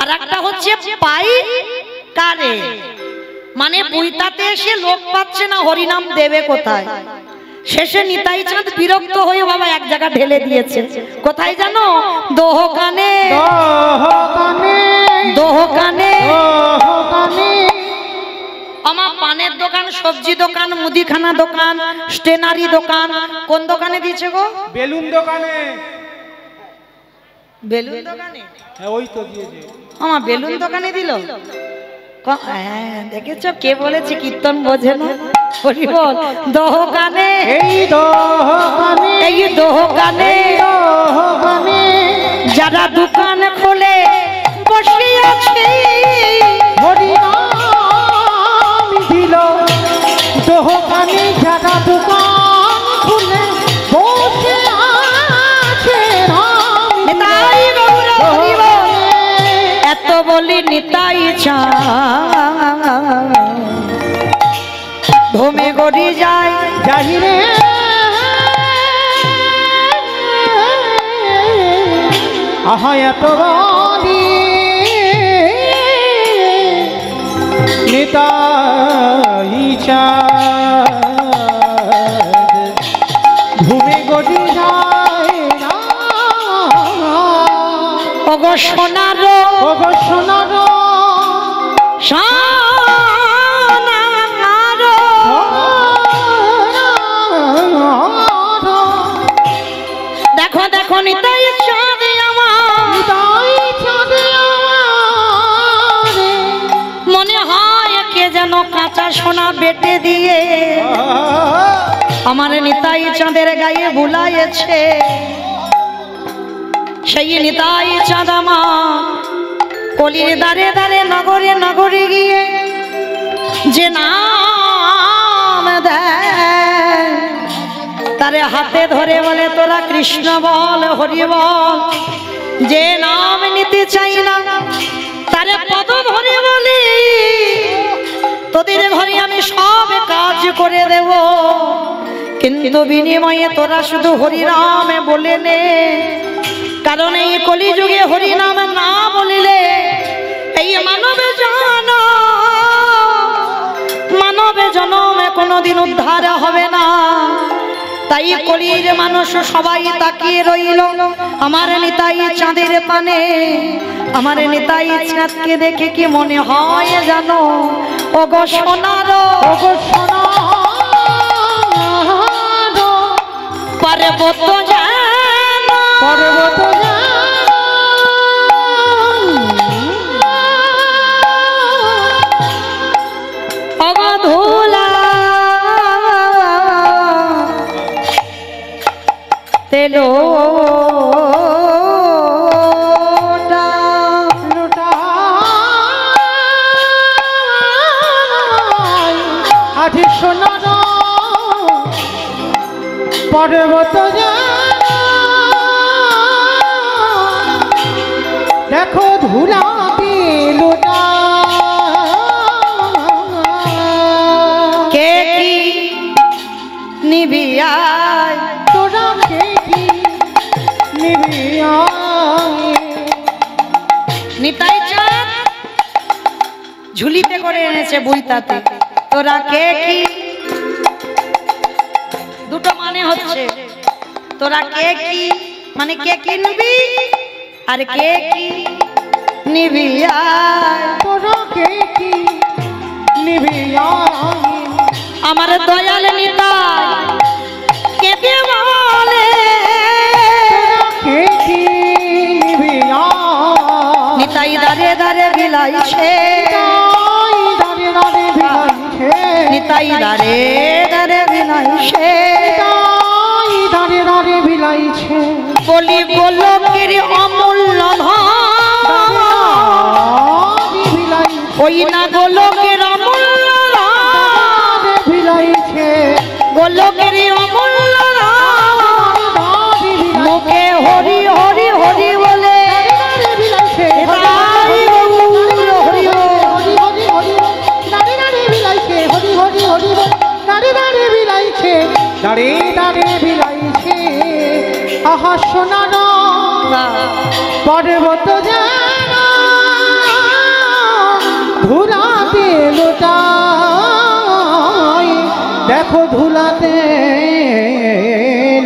আর একটা হচ্ছে পাইকারে মানে বইতাতে এসে লোক পাচ্ছে না, হরি নাম দেবে কোথায়? শেষে নিতাই চাঁদ বিরক্ত হয়ে বাবা এক জায়গা ঢেলে দিয়েছে। কোথায় জানো? দোকানে দোকানে দোকানে দোকানে। আমার পানের দোকান, সবজি দোকান, মুদিখানা দোকান, স্টেনারি দোকান। কোন দোকানে দিয়েছে গো? বেলুন দোকানে। বেলুন দোকানে? হ্যাঁ, ওই তো দিয়েছে। আমার বেলুন দোকানে দিল। হ্যাঁ, দেখেছো কে বলেছে কীর্তন বোঝে না? হরি বল। দোকানে এই দোকানে এই দোকানে দোকানে যারা দোকান খোলে বসে আছে, হরি নাম দিল দোকানে যারা দোকান খুলে বসে আছে। নিতাই গৌর হরি বল। এত বলি নিতাই চাঁদ ধমে গড়ি যায় জাহিরে আহা এত বলি নিতাই চাঁদ ঘুমে গড়ি যায় না। ওগো সোনার ওগো সোনার দেখো দেখো নিতাই চাঁদ মনে হয় কে যেন কাঁচা সোনা বেটে দিয়ে আমার নিতাই চাঁদের গায়ে বুলাইছে। সেই নিতাই চাঁদ আমার কলির দারে দারে নগরে নগরে গিয়ে যে নাম দেয় তারে হাতে ধরে বলে তোরা কৃষ্ণ বল হরি বল। যে নাম নিতে চাই না তারে পদ ধরে বলি তোদের ঘরে আমি সব কাজ করে দেব, কিন্তু বিনিময়ে তোরা শুধু হরি নাম বলে নে। কারণ এই কলিযুগে হরি নাম না বলিলে এই মানবে জনমে কোনোদিন উদ্ধার হবে না। তাই কলির মানুষ সবাই তাকিয়ে রইল আমার নিতাই চাঁদের পানে। আমার নিতাই চাঁদকে দেখে কি মনে হয় জানো, ওগো সোনার পর্বত জানো, পর্বত ওগো ধুলা তেলো সোনার পর্বত দেখো ধুলা লোটা কে কি নিবিয়ায়, তোরা কে কি নিবিয়ায়। নিতাই চাঁদ ঝুলিতে করে এনেছে বইতাতে, তোরা কে কি, দুটো মানে হচ্ছে তোরা কে কি মানে কে কিনবি আর কে কি নিবি আয়, তোরা কে কি নিবি আয়। আমার দয়াল নিতাই কেঁদে বলে তোরা কে কি নিবি আয়। নিতাই দাঁড়ে দাঁড়ে বিলাইছে, নিতাই দাঁড়ে দাঁড়ে বিলাইছে, দাঁড়ে দাঁড়ে বিলাইছে। বলি গোলকের অমূল্য ধন, ওই না গোলকের অমূল্য বিলাইছে, গোলকের অমূল্য মুখে হরি হরি হরি বলে দাঁড়িয়ে দাঁড়িয়ে বিলাইছে। আহা সোনার পর্বত জানা ধুলাতে লোটায়, দেখো ধুলাতে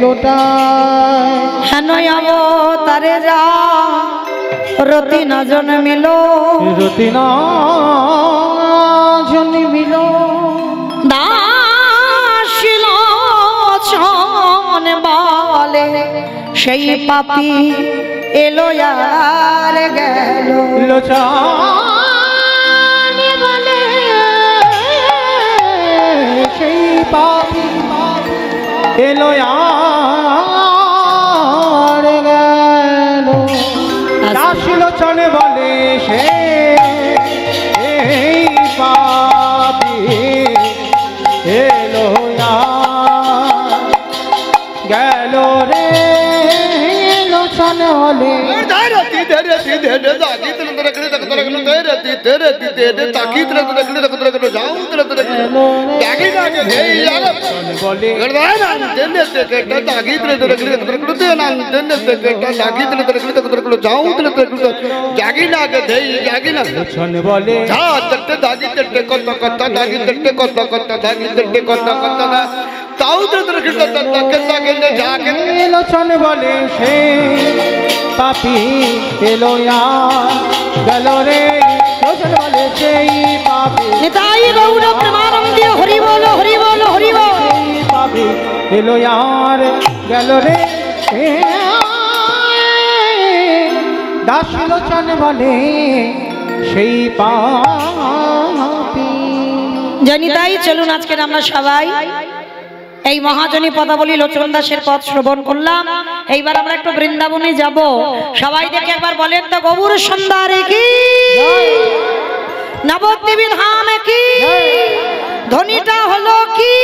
লোটায়। হেন অবতারে যা রতি না জন্মিল, রতি না জন্মিল, দাসিল ছন বলে সেই পাপি এলো আর গেল, লোচান বলে সেই পাপি এলো আর গেল। দাস লোচন বলে সেই পাপি এলো গেল রে। লোচন বলে লোচন বলে সে পাপি এলো গেল রে। লোচন বলে সেই পাপি নিতাই গৌর প্রেমানন্দে হরি বল হরি বল হরি বল, সেই পাপি এলো আর গেল রে। দাস লোচন বলে সেই পাপি। জনিতাই চলুন আজকের আমরা সবাই এই মহাজনী পদাবলী লোচন দাসের পথ শ্রবণ করলাম। এইবার আমরা একটু বৃন্দাবনে যাব, সবাই দেখে একবার বলেন তো গৌর সুন্দরী কি, নবদ্বীপ ধাম কি, ধ্বনিটা হলো কি,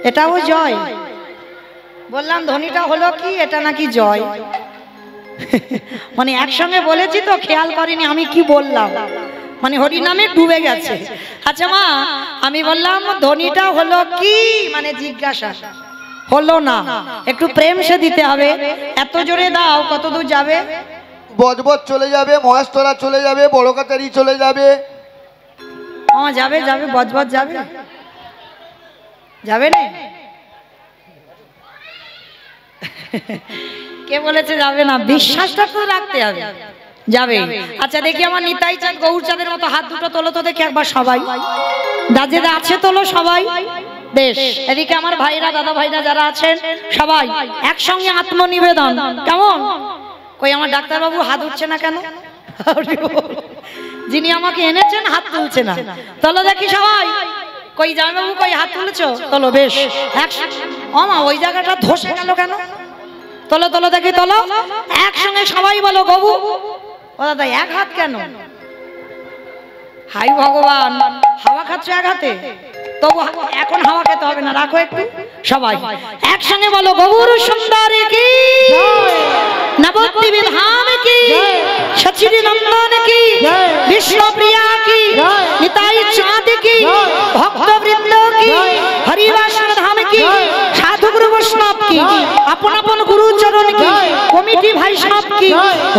এটাও জয় বললাম, ধ্বনিটা হলো কি, এটা নাকি জয়। মানে একসঙ্গে বলেছি তো খেয়াল করিনি আমি কি বললাম, মানে হরি নামে ডুবে গেছে। আচ্ছা মা আমি বললাম ধ্বনিটা হলো কি, মানে জিজ্ঞাসা হলো না, একটু প্রেম সে দিতে হবে। এত জোরে দাও কত দূর যাবে, বজবজ চলে যাবে, মহেশতলা চলে যাবে, বড় কাচারি চলে যাবে। যাবে যাবে বজবজ যাবে, যাবে না? কে বলেছে যাবে না? বিশ্বাসটা তো রাখতে হবে, যাবে। আচ্ছা দেখি আমার নিতাই চাঁদ গৌরচাঁদের মতো হাত দুটো তোলো তো দেখি একবার সবাই। দাজেদা আছে তোলো সবাই। বেশ, এদিকে আমার ভাইরা দাদা ভাইরা যারা আছেন সবাই একসঙ্গে আত্মনিবেদন। কেমন? কই আমার ডাক্তারবাবু হাত উঠছে না কেন? যিনি আমাকে এনেছেন হাত তুলছে না, তোলো দেখি সবাই। কই জামাইবাবু কই হাত তুলেছো? তোলো। বেশ, ও মা ওই জায়গাটা ধসে গেল কেন? তোলো তোলো দেখি, তোলো একসঙ্গে সবাই বলো গবু। ও দাদা এক হাত কেন? হাই ভগবান, হাওয়া খাচ্ছ এক হাতে? তবু এখন হাওয়া খেতে হবে না, রাখো একটু। সবাই একসঙ্গে বলো গবুর সুন্দরী কি, নবদ্বীপ বিধান কি, সচির নন্দন কি, বিষ্ণুপ্রিয়া কি, নিতাই চাঁদ কি, ভক্তবৃন্দ কি, হরিবাসন ধাম কি, সাধু গুরু বৈষ্ণব কি, আপন আপন গুরু চরণ কি, কমিটি ভাই সব কি,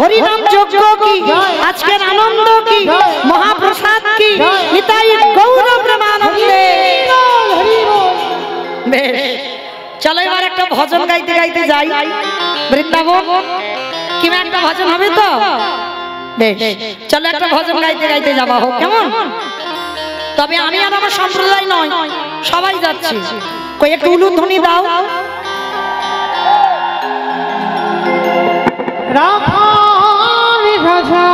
হরিনাম যজ্ঞ কি, আজকের আনন্দ কি, মহাপ্রসাদ কি, নিতাই গৌর প্রেমানন্দে। বেশ, চলো এবার একটা ভজন গাইতে গাইতে যাই বৃন্দাবন। কি একটা ভজন হবে তো? বেশ, চলো একটা ভজন গাইতে গাইতে যাওয়া হোক, কেমন? তবে আমি আর আমার সম্প্রদায় নয়, সবাই যাচ্ছি। কই একটু উলুধ্বনি দাও। রাখালি ভাষা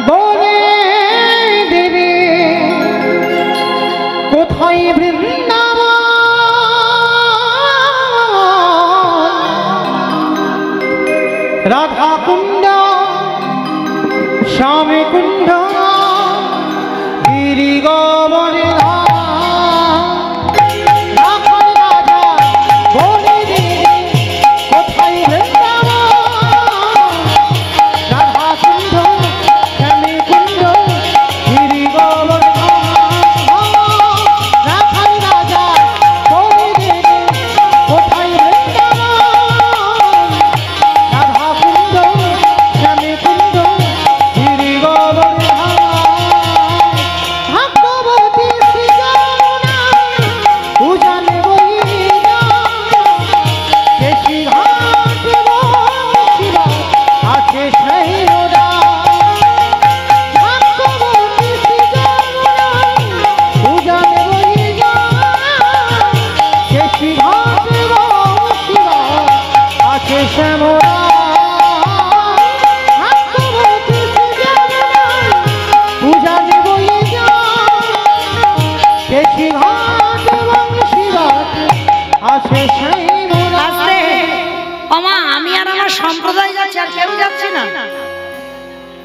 বলে দেবে কোথায় বৃন্দাবন, রাধা কুণ্ড শ্যামী কুণ্ড গিরি গোবরে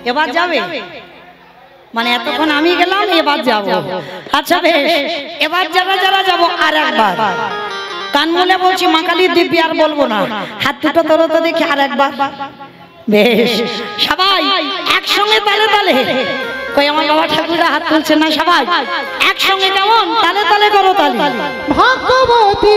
এবার যাবে মানে এতক্ষণ আমি গেলাম, এবার যাব। আচ্ছা বেশ, এবার যারা যারা যাব আর একবার কান মুলে বলছি, মা কালীর দিব্যি আর বলবো না। হাত দুটো তোলো তো দেখি আর একবার। বেশ, সবাই একসঙ্গে তালে তালে। কই আমার বাবা ঠাকুররা হাত তুলছে না? সবাই একসঙ্গে কেমন তালে তালে করো তালি। ভাগবতী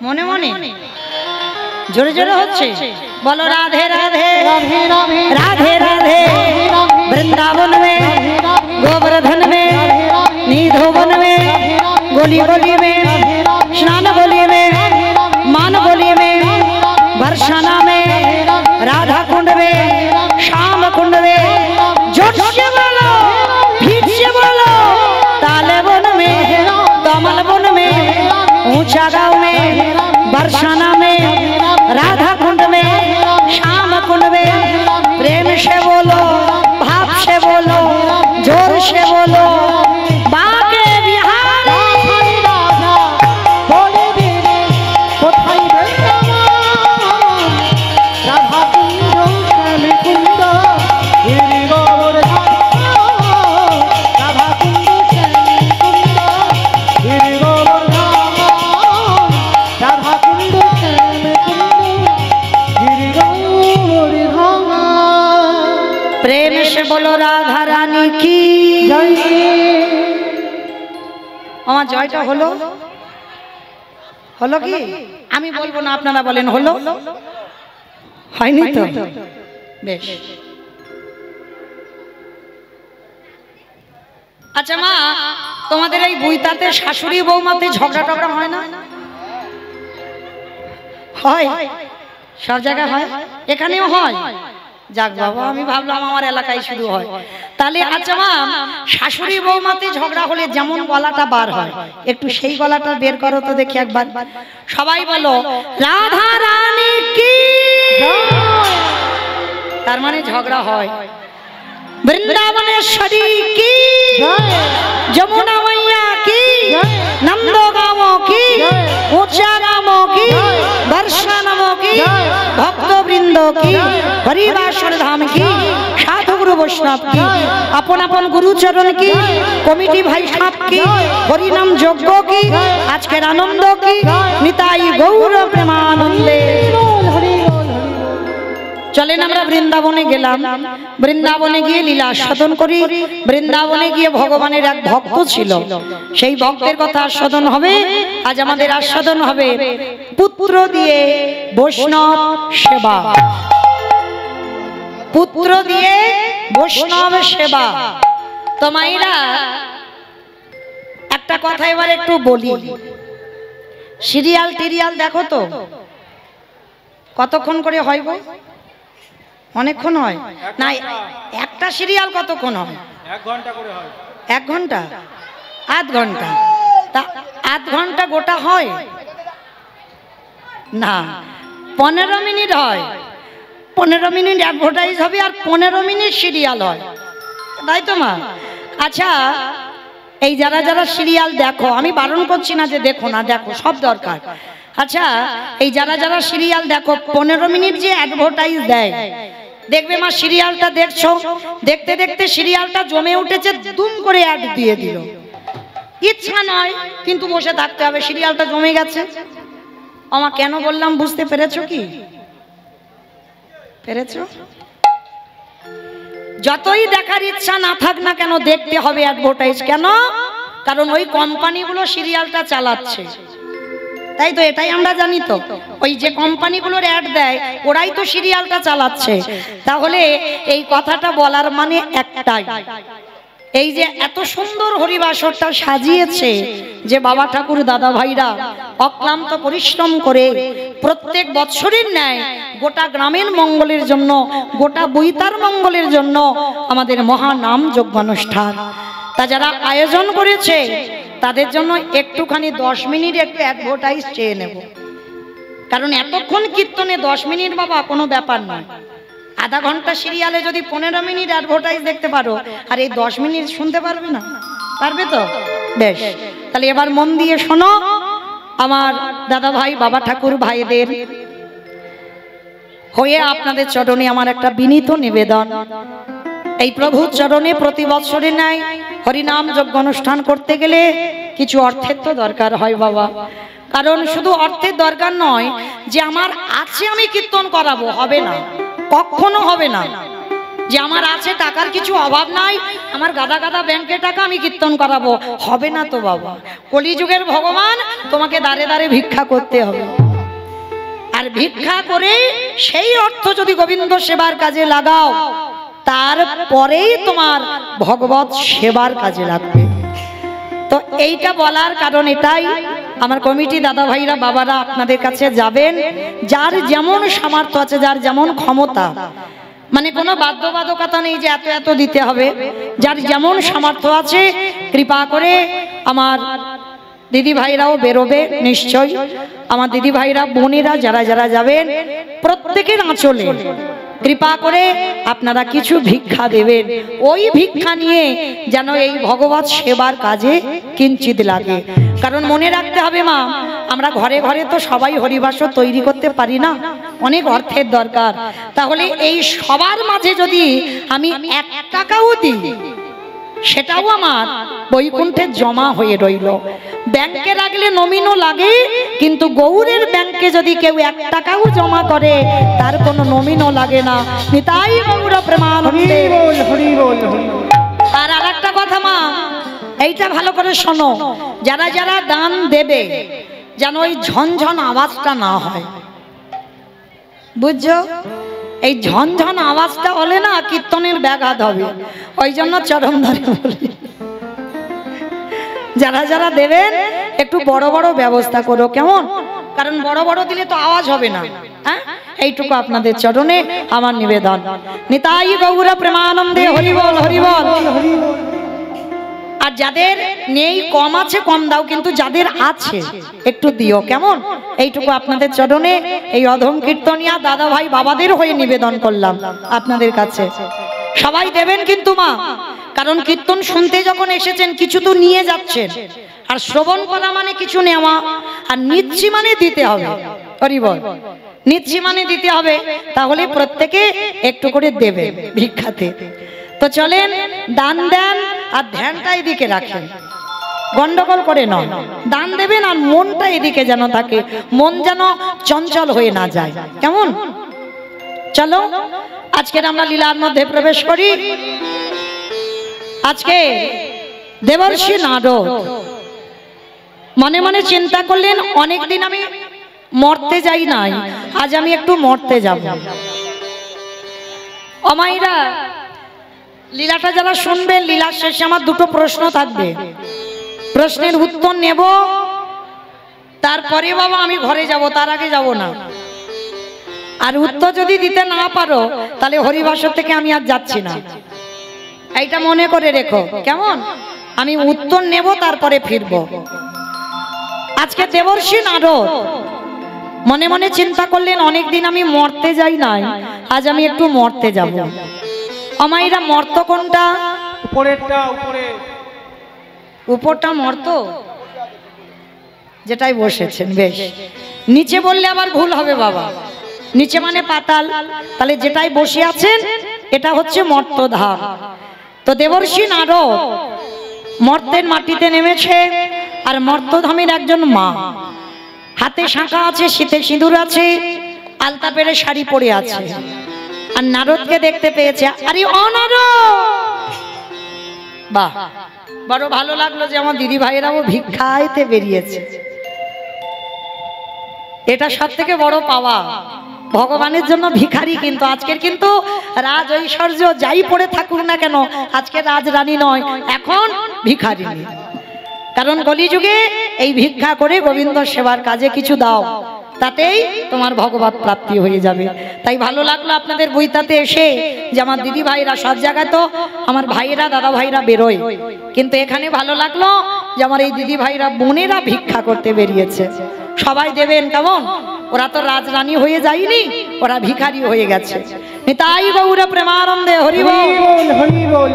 মনে মনে জোরে জোরে হচ্ছে, বলো রাধে রাধে রাধে রাধে। वृंदावन में, गोवर्धन में, निधोवन में, गोली गोली में, स्नान गोली में, मान गोली में, बरसाना में, राधा कुंड में, श्याम कुंड में, जोर से बोलो, भीड़ से बोलो, ताले वन में, कमल वन में, ऊंचा गांव में, बरसाना में, राधा कुंड में, श्याम कुंड में, प्रेम से बोलो, भाव से बोलो, जोर से बोलो, बाके बिहारी প্রেম সে বলো রাধা রানী কি জয়। আমার জয়টা হলো হলো কি? আমি বলবো না, আপনারা বলেন হলো, হয়নি তো? বেশ। আচ্ছা মা, তোমাদের এই বুইতাতে শাশুড়ি বৌমাতে ঝগড়া টগড়া হয় না? হয়, সব জায়গায় হয়, এখানেও হয়। যাক বাবা, আমি ভাবলাম আমার এলাকায় শুধু হয়। তাহলে আচ্ছা মা, শাশুড়ি বৌমাতে ঝগড়া হলে যেমন গলাটা বার হয়, একটু সেই গলাটা বের করো তো দেখি একবার। সবাই বলো রাধা রানী কি। তার মানে ঝগড়া হয়। বৃন্দাবনেশ্বরী কি, যমুনা মাইয়া কি, নন্দগাম কি, উচ্চাগাম কি, বর্ষানাম কি, ভক্তবৃন্দ কি, হরিবাসর ধাম কি, সাধু গুরু বৈষ্ণব কি, আপন আপন গুরুচরণ কি, কমিটি ভাই সাপ কি, হরিনাম যজ্ঞ কি, আজকের আনন্দ কি, নিতাই গৌর প্রেমানন্দে। চলেন আমরা বৃন্দাবনে গেলাম, বৃন্দাবনে গিয়ে লীলা আস্বাদন করি। বৃন্দাবনে গিয়ে ভগবানের এক ভক্ত ছিল, সেই ভক্তের কথা আস্বাদন হবে। আজ আমাদের আস্বাদন হবে পুত্র দিয়ে বৈষ্ণব সেবা, পুত্র দিয়ে বৈষ্ণব সেবা। তো মাইরা একটা কথা এবার একটু বলি, সিরিয়াল টিরিয়াল দেখো তো কতক্ষণ করে হয় গো? অনেকক্ষণ হয় না? একটা সিরিয়াল কতক্ষণ হয়? 1 ঘন্টা করে হয়। 1 ঘন্টা, আধ ঘন্টা? তা আধ ঘন্টা গোটা হয় না, 15 মিনিট হয়। 15 মিনিট অ্যাডভার্টাইজ হবে আর 15 মিনিট সিরিয়াল হয়, তাই তো মা? আচ্ছা, এই যারা যারা সিরিয়াল দেখো, আমি বারণ করছি না যে দেখো না, দেখো, সব দরকার। আচ্ছা, এই যারা যারা সিরিয়াল দেখো, 15 মিনিট যে অ্যাডভার্টাইজ দেয়, দেখবে মা সিরিয়ালটা দেখছো, দেখতে দেখতে সিরিয়ালটা জমে উঠেছে, দুম করে অ্যাড দিয়ে দিল। ইচ্ছা নয় কিন্তু বসে থাকতে হবে, সিরিয়ালটা জমে গেছে। আমার কেন বললাম বুঝতে পেরেছো কি? পেরেছো? যতই দেখার ইচ্ছা না থাক না কেন, দেখতে হবে অ্যাডভার্টাইজ। কেন? কারণ ওই কোম্পানিগুলো সিরিয়ালটা চালাচ্ছে, তাই তো? এটাই আমরা জানি তো, ওই যে কোম্পানিগুলোর অ্যাড দেয় ওরাই তো সিরিয়ালটা চালাচ্ছে। তাহলে এই কথাটা বলার মানে একটাই, এই যে এত সুন্দর হরিবাসরটা সাজিয়েছে, যে বাবা ঠাকুর দাদা ভাইরা অক্লান্ত পরিশ্রম করে প্রত্যেক বছরের ন্যায় গোটা গ্রামের মঙ্গলের জন্য, গোটা বইতার মঙ্গলের জন্য আমাদের মহানাম যজ্ঞানুষ্ঠান তা যারা আয়োজন করেছে তাদের জন্য একটুখানি 10 মিনিট একটু অ্যাডভার্টাইজ চেয়ে নেব। কারণ এতক্ষণ কীর্তনে 10 মিনিট বাবা কোনো ব্যাপার নয়। আধা ঘন্টা সিরিয়ালে যদি 15 মিনিট অ্যাডভার্টাইজ দেখতে পারো, আর এই 10 মিনিট শুনতে পারবে না? পারবে তো? বেশ, তাহলে এবার মন দিয়ে শোনো। আমার দাদা ভাই বাবা ঠাকুর ভাইদের হয়ে আপনাদের চরণে আমার একটা বিনীত নিবেদন। এই প্রভুর চরণে প্রতি বছরে নাই হরিনাম যজ্ঞ অনুষ্ঠান করতে গেলে কিছু অর্থের তো দরকার হয় বাবা। কারণ শুধু অর্থের দরকার নয় যে আমার আছে আমি কীর্তন করাবো, হবে না, কখনো হবে না। যে আমার আছে, টাকার কিছু অভাব নাই, আমার গাদা গাদা ব্যাংকে টাকা, আমি কীর্তন করাবো, হবে না তো বাবা। কলিযুগের ভগবান, তোমাকে দাঁড়ে দাঁড়ে ভিক্ষা করতে হবে। আর ভিক্ষা করে সেই অর্থ যদি গোবিন্দ সেবার কাজে লাগাও, তারপরেই তোমার ভগবত সেবার কাজে লাগবে। তো এইটা বলার কারণ এটাই, আমার কমিটি দাদা ভাইরা বাবারা আপনাদের কাছে যাবেন, যার যেমন সামর্থ্য আছে, যার যেমন ক্ষমতা, মানে কোনো বাধ্যবাধকতা নেই যে এত এত দিতে হবে, যার যেমন সামর্থ্য আছে কৃপা করে আমার দিদি ভাইরাও বেরোবে নিশ্চয়। আমার দিদি ভাইরা বোনেরা যারা যারা যাবেন, প্রত্যেকের আঁচলে কৃপা করে আপনারা কিছু ভিক্ষা দেবেন। ওই ভিক্ষা নিয়ে যেন এই ভগবত সেবার কাজে কিঞ্চিত লাগে। কারণ মনে রাখতে হবে মা, আমরা ঘরে ঘরে তো সবাই হরিবাসর তৈরি করতে পারি না, অনেক অর্থের দরকার। তাহলে এই সবার মাঝে যদি আমি 1 টাকাও দিই, সেটাও আমার বৈকুণ্ঠে জমা হয়ে রইল। ব্যাংকে রাখলে নমিনও লাগে, কিন্তু গৌরের ব্যাংকে যদি কেউ 1 টাকাও জমা করে তার কোনো নমিনও লাগে না। নিতাই গৌর প্রেমানন্দে। আর আরেকটা কথা মা, এইটা ভালো করে শোনো, যারা যারা দান দেবে যেন ওই ঝনঝন আওয়াজটা না হয়, বুঝছো? এই ঝনঝন আওয়াজটা হলে না কীর্তনের ব্যাঘাত হবে। ওই জন্য চরম ধরে বলি, যারা যারা দেবেন একটু বড় বড় ব্যবস্থা করো, কেমন? কারণ বড় বড় দিলে তো আওয়াজ হবে না। হ্যাঁ, এইটুকু আপনাদের চরণে আমার নিবেদন। নিতাই গৌর প্রেমানন্দে, হরি বল হরি বল। আর যাদের নেই, কম আছে কম দাও, কিন্তু যাদের আছে একটু দিও, কেমন? এইটুকু আপনাদের চরণে এই অধম কীর্তনিয়া দাদা ভাই বাবাদের হয়ে নিবেদন করলাম আপনাদের কাছে। সবাই দেবেন কিন্তু মা, কারণ কীর্তন শুনতে যখন এসেছেন কিছু তো নিয়ে যাচ্ছেন, আর শ্রবণ করা মানে কিছু নেওয়া, আর নিচ্ছি মানে দিতে হবে। হরি বল, নিচ্ছি মানে দিতে হবে, তাহলে প্রত্যেকে একটু করে দেবে ভিক্ষাতে। তো চলেন, দান দেন আর ধ্যানটা এদিকে রাখেন, গন্ডগোল করে নয়। দান দেবেন আর মনটা এদিকে যেন থাকে, মন যেন চঞ্চল হয়ে না যায়, কেমন? চলো আজকের আমরা লীলার মধ্যে প্রবেশ করি। আজকে দেবর্ষি নারদ মনে মনে চিন্তা করলেন, অনেকদিন আমি মরতে যাই নাই, আজ আমি একটু মরতে যাব। অমাইরা, লীলাটা যারা শুনবেন, লীলার শেষে আমার 2টো প্রশ্ন থাকবে, প্রশ্নের উত্তর নেব, তারপরে বাবা আমি ঘরে যাব, তার আগে যাব না। আর উত্তর যদি দিতে না পারো তাহলে হরিবাসর থেকে আমি আর যাচ্ছি না, এইটা মনে করে রেখো, কেমন? আমি উত্তর নেব, তারপরে ফিরব। আজকে দেবর্ষি নারদ মনে মনে চিন্তা করলেন, অনেকদিন আমি মরতে যাই নাই, আজ আমি একটু মরতে যাব। অমাইরা, মর্ত কোনটা? উপরেরটা, উপরে উপরটা মর্ত, যেটাই বসেছেন। বেশ, নিচে বললে আবার ভুল হবে বাবা, নিচে মানে পাতাল, তাহলে যেটাই বসে আছেন এটা হচ্ছে মর্তধাম। তো দেবর্ষি নারদ মর্তের মাটিতে নেমেছে, আর মর্তধামের একজন মা, হাতে শাঁখা আছে, শীতে সিঁদুর আছে, আলতা পেরে শাড়ি পরে আছে, আর নারদকে দেখতে পেয়েছে। আরে ও নারদ! বাহ, বড় ভালো লাগলো যে আমার দিদি ভাইয়েরাও ভিক্ষাইতে বেরিয়েছে। এটা সব থেকে বড় পাওয়া, ভগবানের জন্য ভিখারি। কিন্তু আজকের কিন্তু রাজ ঐশ্বর্য যাই পড়ে থাকুক না কেন, আজকে রাজরানী নয়, এখন ভিখারি। কারণ কলিযুগে এই ভিক্ষা করে গোবিন্দ সেবার কাজে কিছু দাও, তাতেই তোমার ভগবত প্রাপ্তি হয়ে যাবে। তাই ভালো লাগলো আপনাদের বইটাতে এসে যে আমার দিদি ভাইরা, সব জায়গায় তো আমার ভাইয়েরা দাদা ভাইরা বেরোয়, কিন্তু এখানে ভালো লাগলো যে আমার এই দিদি ভাইরা বোনেরা ভিক্ষা করতে বেরিয়েছে। সবাই দেবেন, কেমন? ওরা তো রাজরানী হয়ে যায়নি, ওরা ভিখারি হয়ে গেছে। নিতাই গৌর প্রেমানন্দে, হরি বল হরি বল।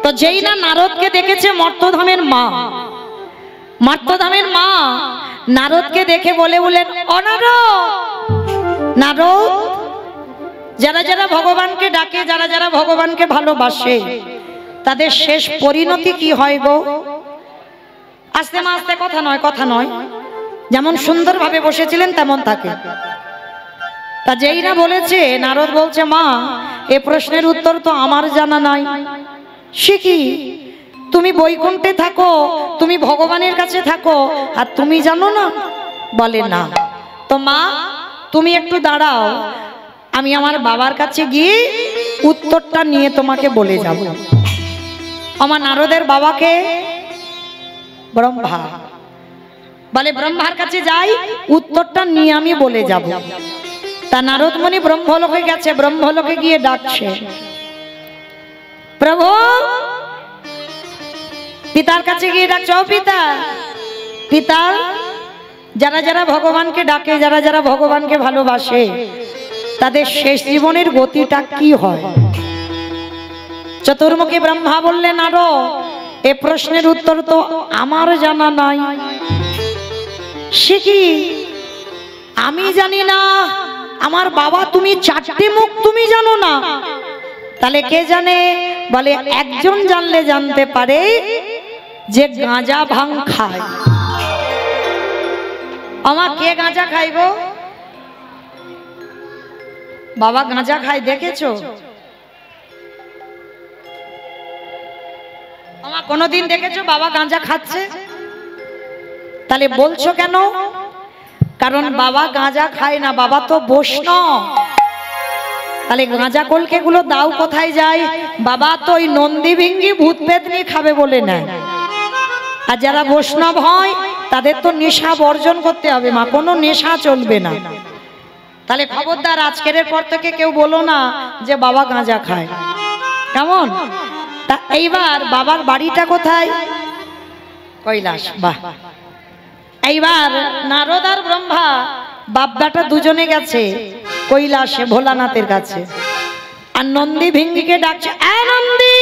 তো যেই না নারদকে দেখেছে মর্তধামের মা, মর্তধামের মা নারদকে দেখে বলে বলেন, অনারদ! নারদ, যারা যারা ভগবানকে ডাকে, যারা যারা ভগবানকে ভালোবাসে, তাদের শেষ পরিণতি কি হয় গো? আস্তে আস্তে, কথা নয়, কথা নয়, যেমন সুন্দরভাবে বসেছিলেন তেমন থাকে। তা যেই না বলেছে, নারদ বলছে, মা এ প্রশ্নের উত্তর তো আমার জানা নাই। সে কি? তুমি বৈকুণ্ঠে থাকো, তুমি ভগবানের কাছে থাকো, আর তুমি জানো না? বলে না। তো মা তুমি একটু দাঁড়াও, আমি আমার বাবার কাছে গিয়ে উত্তরটা নিয়ে তোমাকে বলে যাব। আমার নারদের বাবাকে ব্রহ্মা বলে, ব্রহ্মার কাছে যাই, উত্তরটা নিয়ে আমি বলে যাব। তা নারদ মুনি ব্রহ্মলোকে গেছে, ব্রহ্মলোকে গিয়ে ডাকছে, প্রভু। পিতার কাছে গিয়ে ডাকছে, ও পিতা, পিতা, যারা যারা ভগবানকে ডাকে, যারা যারা ভগবানকে ভালোবাসে, তাদের শেষ জীবনের গতিটা কি হয়? চতুর্মুখী ব্রহ্মা বললেন, আরো এ প্রশ্নের উত্তর তো আমার জানা নাই। সে কি? আমি জানি না? আমার বাবা, তুমি 4টে মুখ তুমি জানো না? তাহলে কে জানে? বলে একজন জানলে জানতে পারে যে গাঁজা ভাং খায়। আমার কে গাঁজা খাই গো? বাবা গাঁজা খায় দেখেছো? আমার কোনোদিন দেখেছো বাবা গাঁজা খাচ্ছে? তাহলে বলছো কেন? কারণ বাবা গাঁজা খায় না, বাবা তো বৈষ্ণব। তাহলে গাঁজা কলকে গুলো দাও কোথায় যায়? বাবা তো ওই নন্দী ভিঙ্গি ভূত পেতনি খাবে বলে নেয়। আর যারা বৈষ্ণব হয় তাদের তো নেশা বর্জন করতে হবে মা, কোনো নেশা চলবে না। তাহলে খবরদার আজকের পর থেকে কেউ বলো না যে বাবা গাঁজা খায়, কেমন? তা এইবার বাবার বাড়িটা কোথায়? কৈলাস। বাহ। এইবার নারদ আর ব্রহ্মা বাপদাটা দুজনে গেছে কৈলাসে ভোলানাথের কাছে। আর নন্দী ভিঙ্গিকে ডাকছে, এ নন্দী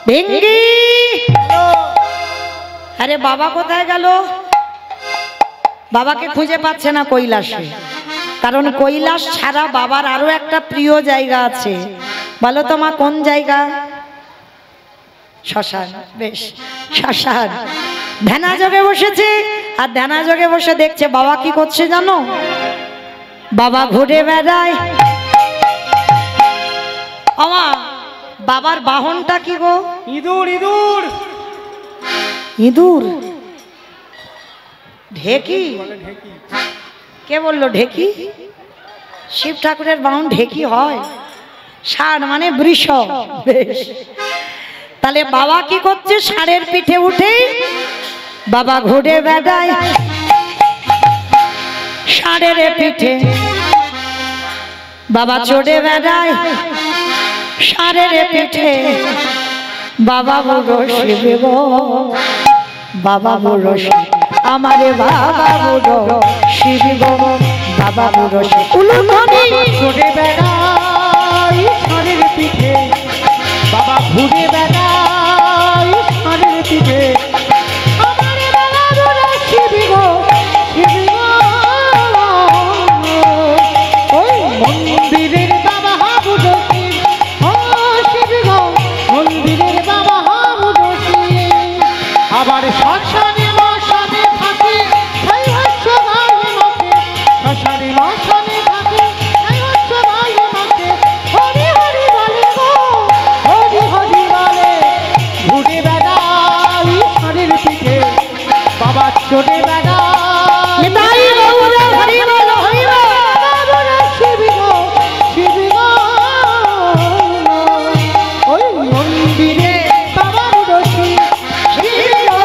ভিঙ্গি। আরে বাবা কোথায় গেল? বাবাকে খুঁজে পাচ্ছে না কৈলাসে, কারণ কৈলাস ছাড়া বাবার আরো একটা প্রিয় জায়গা আছে। বলো তো মা কোন জায়গা? শ্মশান। বেশ, শ্মশান। ধ্যানাযোগে বসেছে, আর ধ্যানাযোগে বসে দেখছে বাবা কি করছে জানো? বাবা ঘুরে বেড়ায়। আমা বাবার বাহনটা কি গো? ইঁদুর। ইঁদুর ইঁদুর? ঢেকি? কে বললো ঢেকি? শিব ঠাকুরের বাহন ঢেকি হয়? ষাঁড় মানে বৃষ। বেশ, তাহলে বাবা কি করছে? ষাঁড়ের পিঠে উঠে বাবা ঘুরে বেড়ায় ষাঁড়ের পিঠে। বাবা চড়ে বেড়ায় ষাঁড়ের পিঠে। বাবা বুড়ো শিব গো, বাবা বুড়ো শিব, আমারে বাবা বুড়ো শিব গো, বাবা বুড়ো শিব। চড়ে বেড়াই ষাঁড়ের পিঠে, বাবা ঘুরে বেড়াই ষাঁড়ের পিঠে। আমার বাবা বুড়ো শিব গো, শিব গো। ওই মন্দিরের বাবা বুড়ো শিব, ও শিব গো, মন্দিরের বাবা বুড়ো শিব। আবার শ্মশানে মশানে থাকে, তাই হচ্ছে ভাই মাকে। শ্মশানে মশানে থাকে, তাই হচ্ছে ভাই মাকে। হরি হরি বলে গো, হরি হরি বলে। ঘুরে বেড়াই ষাঁড়ের পিঠে, বাবা চড়ে বেড়াই। শিব গো, শিব গো। ওই মন্দিরে বাবা বুড়ো শিব, শিব গো,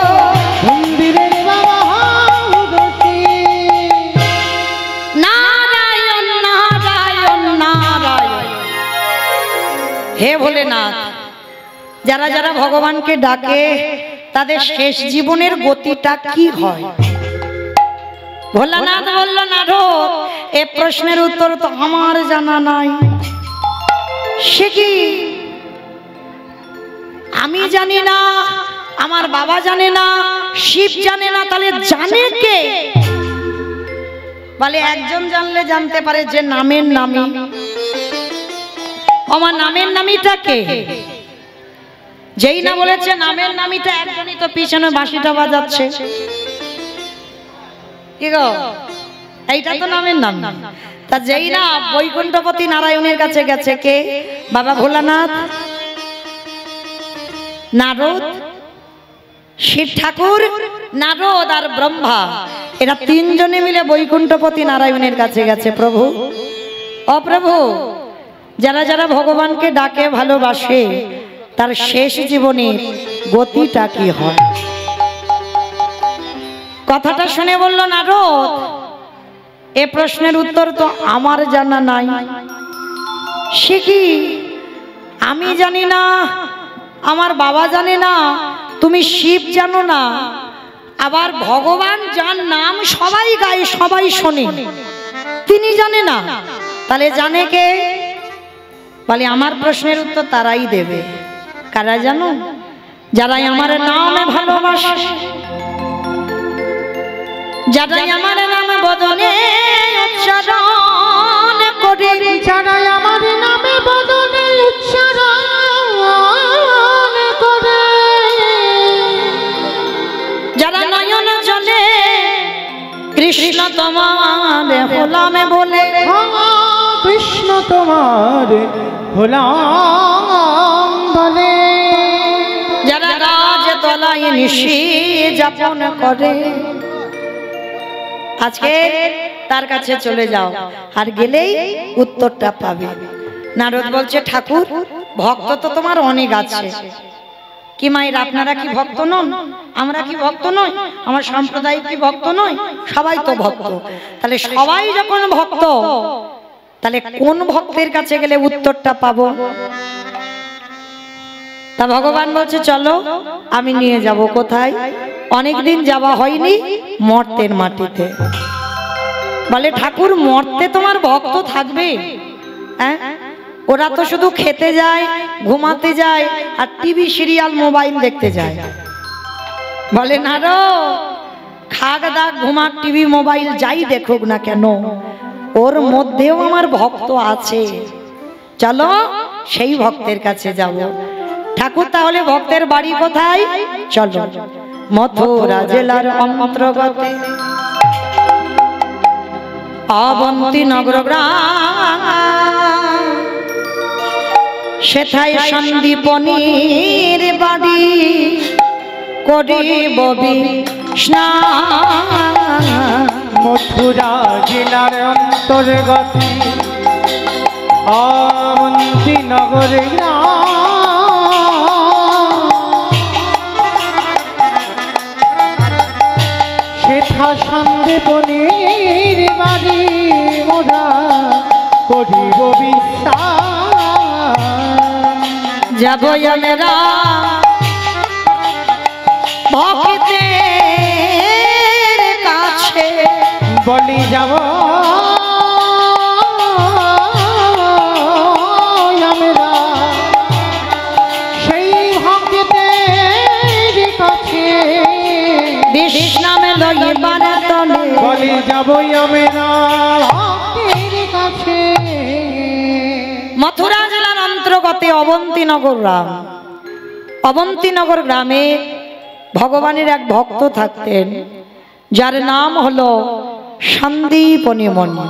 মন্দিরের বাবা বুড়ো শিব। নারায়ণ নারায়ণ নারায়ণ। হে ভোলেনাথ, যারা যারা ভগবানকে ডাকে তাদের শেষ জীবনের গতিটা কি হয়? ভোলানাথ বলল, নারদ, এ প্রশ্নের উত্তর তো আমার জানা নাই। সে কি? আমি জানি না, আমার বাবা জানে না, শিব জানে না, তাহলে জানে কে? বলে একজন জানলে জানতে পারে, যে নামের নামী। আমার নামের নামীটা কে? যেই না বলেছে নামের নামীটা একজনই, তো পিছনে বাঁশিটা বাজাচ্ছে। কি গো, এইটা তো নামের নাম। তা যেই না বৈকুণ্ঠপতি নারায়ণের কাছে গেছে, কে? বাবা ভোলানাথ, নারদ, শিব ঠাকুর, নারদ আর ব্রহ্মা, এরা তিনজনে মিলে বৈকুণ্ঠপতি নারায়ণের কাছে গেছে। প্রভু, ও প্রভু, যারা যারা ভগবানকে ডাকে ভালোবাসে তার শেষ জীবনের গতিটা কি হয়? কথাটা শুনে বলল নারদ, এ প্রশ্নের উত্তর তো আমার জানা নাই। সে কি? আমি জানি না, আমার বাবা জানে না, তুমি শিব জানো না, আবার ভগবান যার নাম সবাই গায় সবাই শোনে তিনি জানে না, তাহলে জানে কে? বলে আমার প্রশ্নের উত্তর তারাই দেবে। কারা জানো? যারাই আমার নামে ভালোবাসে, যারাই আমার নাম বদনে উচ্চারণ করে, যারাই আমার নামে বদনে উচ্চারণ কৃষ্ণ তোমার হলাম বলে। যারা গাছ তলায় নিশি যাপন করে, আজকে তার কাছে চলে যাও, আর গেলেই উত্তরটা পাবে। নারদ বলছে, ঠাকুর ভক্ত তো তোমার অনেক আছে, কি মায়ের আপনারা কি ভক্ত নন? আমরা কি ভক্ত নই? আমার সম্প্রদায় কি ভক্ত নয়? সবাই তো ভক্ত। তাহলে সবাই যখন ভক্ত, তাহলে কোন ভক্তের কাছে গেলে উত্তরটা পাবো? তা ভগবান বলছে, চলো আমি নিয়ে যাব। কোথায়? অনেকদিন যাওয়া হয়নি, মর্তের মাটিতে। বলে, ঠাকুর মর্তে তোমার ভক্ত থাকবে? হ্যাঁ, ওরা তো শুধু খেতে যায়, ঘুমাতে যায়, আর টিভি সিরিয়াল মোবাইল দেখতে যায়। বলে, না রো, খাক দাক ঘুমাক টিভি মোবাইল যাই দেখুক না কেন, ওর মধ্যেও আমার ভক্ত আছে। চলো সেই ভক্তের কাছে যাব। ঠাকুর, তাহলে ভক্তের বাড়ি কোথায়? চলো মথুরা জেলার অন্তর্গত অবন্তী নগর গ্রাম, সেথায় সন্দীপনীর বাড়ি, করিব স্নান। মথুরা জেলার অন্তর্গত অবন্তী নগর সেথা সন্দীপনীর বাড়ি, মোরা করিব বিশ্বাস। যাব আমরা ভক্তের কাছে, বলি যাব আমরা সেই ভক্তের কাছে, বিষ্ণু নামে লইবার তলে, বলি যাব আমরা ভক্তের কাছে। মথুরা জেলার অন্তর্গত অবন্তীনগর গ্রাম। অবন্তীনগর গ্রামে ভগবানের এক ভক্ত থাকতেন, যার নাম হলো সন্দীপনী মণি।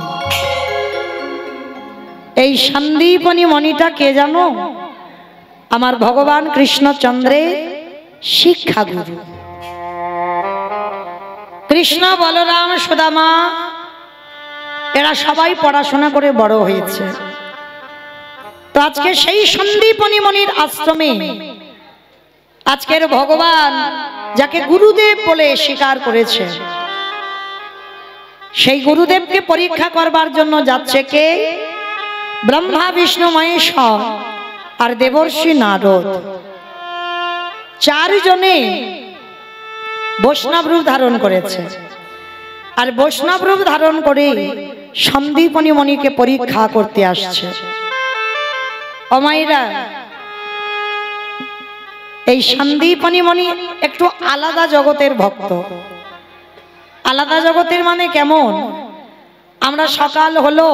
এই সন্দীপনী মণিটা কে জানো? আমার ভগবান কৃষ্ণচন্দ্রের শিক্ষাগুরু। কৃষ্ণ, বলরাম, সুদামা এরা সবাই পড়াশোনা করে বড় হয়েছে। তো আজকে সেই সন্দীপনী মণির আশ্রমে আজকের ভগবান যাকে গুরুদেব বলে স্বীকার করেছে, সেই গুরুদেবকে পরীক্ষা করবার জন্য যাচ্ছে কে? ব্রহ্মা, বিষ্ণু, মহেশ্বর আর দেবর্ষি নারদ। চারজনে বৈষ্ণব রূপ ধারণ করেছে, আর বৈষ্ণব রূপ ধারণ করে সন্দীপনী মণিকে পরীক্ষা করতে আসছে। ও মায়েরা, এই সন্দীপনী মণি একটু আলাদা জগতের ভক্ত। আলাদা জগতের মানে কেমন? আমরা সকাল হলো,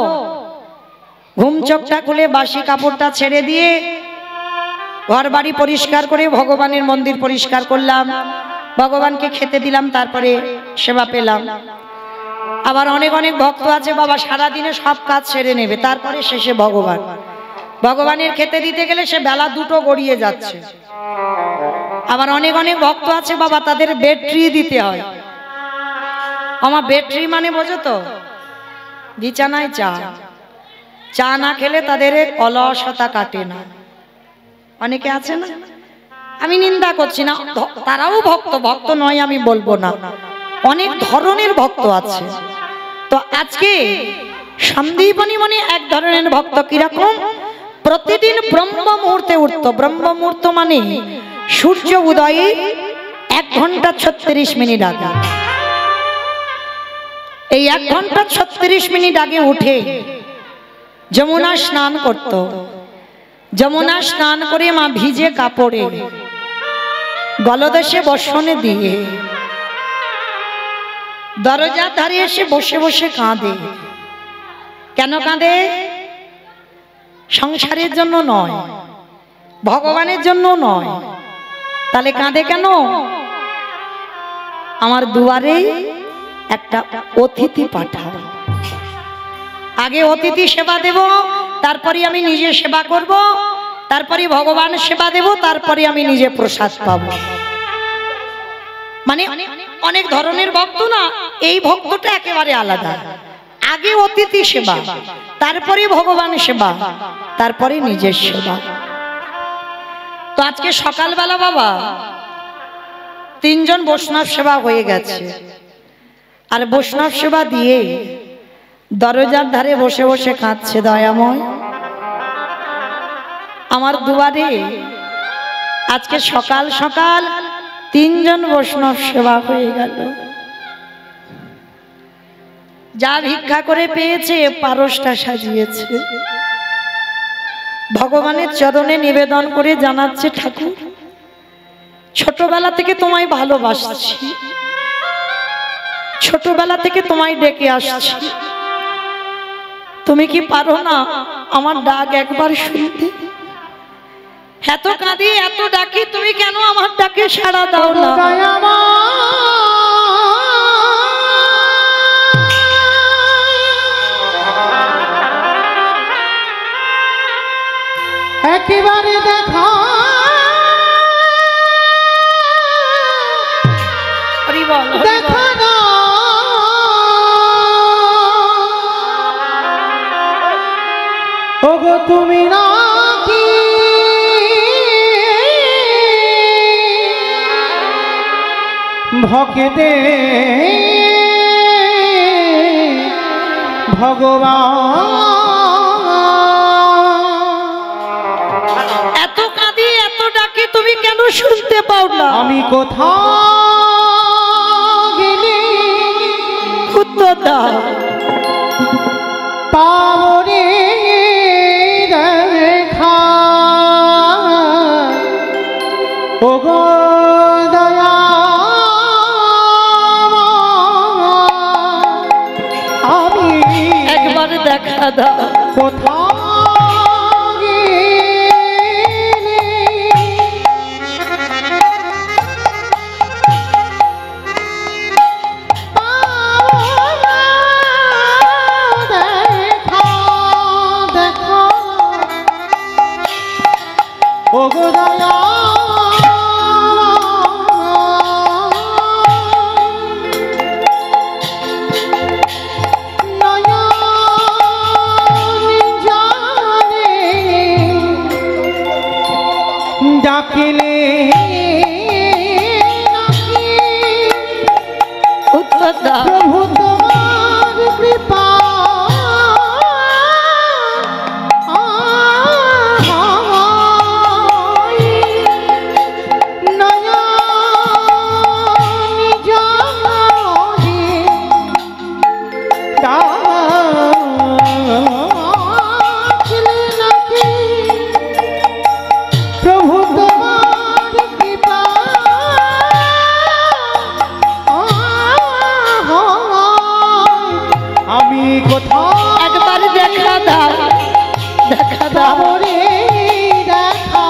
ঘুম চোখটা খুলে বাসি কাপড়টা ছেড়ে দিয়ে ঘর বাড়ি পরিষ্কার করে ভগবানের মন্দির পরিষ্কার করলাম, ভগবানকে খেতে দিলাম, তারপরে সেবা পেলাম। আবার অনেক অনেক ভক্ত আছে বাবা সারাদিনে সব কাজ সেরে নেবে, তারপরে শেষে ভগবানের খেতে দিতে গেলে সে বেলা 2টো গড়িয়ে যাচ্ছে। আবার অনেক অনেক ভক্ত আছে বাবা, তাদের ব্যাটারি দিতে হয়। আমার ব্যাটারি মানে বোঝো তো? বিছানায় চা না খেলে তাদের অলসতা কাটে না। অনেকে আছে না, আমি নিন্দা করছি না, তারাও ভক্ত, ভক্ত নয় আমি বলবো না, অনেক ধরনের ভক্ত আছে। তো আজকে সন্দীপনী মণি এক ধরনের ভক্ত। কিরকম? প্রতিদিন ব্রহ্ম মুহূর্তে উঠত। ব্রহ্ম মুহূর্ত মানে সূর্য উদয়ে 1 ঘন্টা 36 মিনিট আগে। এই 1 ঘন্টা 36 মিনিট আগে উঠে যমুনা স্নান করত। যমুনা স্নান করে মা ভিজে কাপড়ে গলদেশে বসনে দিয়ে দরজা ধারে এসে বসে বসে কাঁদে। কেন কাঁদে? সংসারের জন্য নয়, ভগবানের জন্য নয়। তাহলে কাঁদে কেন? আমার দুয়ারে একটা অতিথি পাঠাও। আগে অতিথি সেবা দেব, তারপরে আমি নিজে সেবা করব, তারপরে ভগবান সেবা দেব, তারপরে আমি নিজে প্রসাদ পাব। মানে অনেক ধরনের ভক্ত না, এই ভক্তটা একেবারে আলাদা। আগে অতিথি সেবা, তারপরে ভগবান সেবা, তারপরে নিজের সেবা। তো আজকে সকালবেলা বাবা 3 জন বৈষ্ণব সেবা হয়ে গেছে, আর বৈষ্ণব সেবা দিয়ে দরজার ধারে বসে বসে কাঁদছে দয়াময় আমার দুয়ারে আজকে সকাল সকাল 3 জন বৈষ্ণব সেবা হয়ে গেল। যা ভিক্ষা করে পেয়েছে পারসটা সাজিয়েছে, ভগবানের চরণে নিবেদন করে জানাচ্ছে, ঠাকুর ছোটবেলা থেকে তোমায় ভালোবাসছি, ছোটবেলা থেকে তোমায় ডেকে আসছি, তুমি কি পারো না আমার ডাক একবার শুনতে? এত কাঁদি এত ডাকি, তুমি কেন আমার ডাকে সাড়া দাও না? একেবারে দেখা দেখা না ওগো তুমি নাকি ভক্তে ভগবান। এত কাঁদি এত ডাকি, তুমি কেন শুনতে পাও না? আমি কোথাও গেলে উত্তর দাও। পাবরে দেখা ওগো দয়া আমি একবার দেখা দাও। কোথাও ডাকিলে উত্তর দাও। প্রভু তোমার কৃপা একবার দেখা দাও, দেখা দাও। দেখা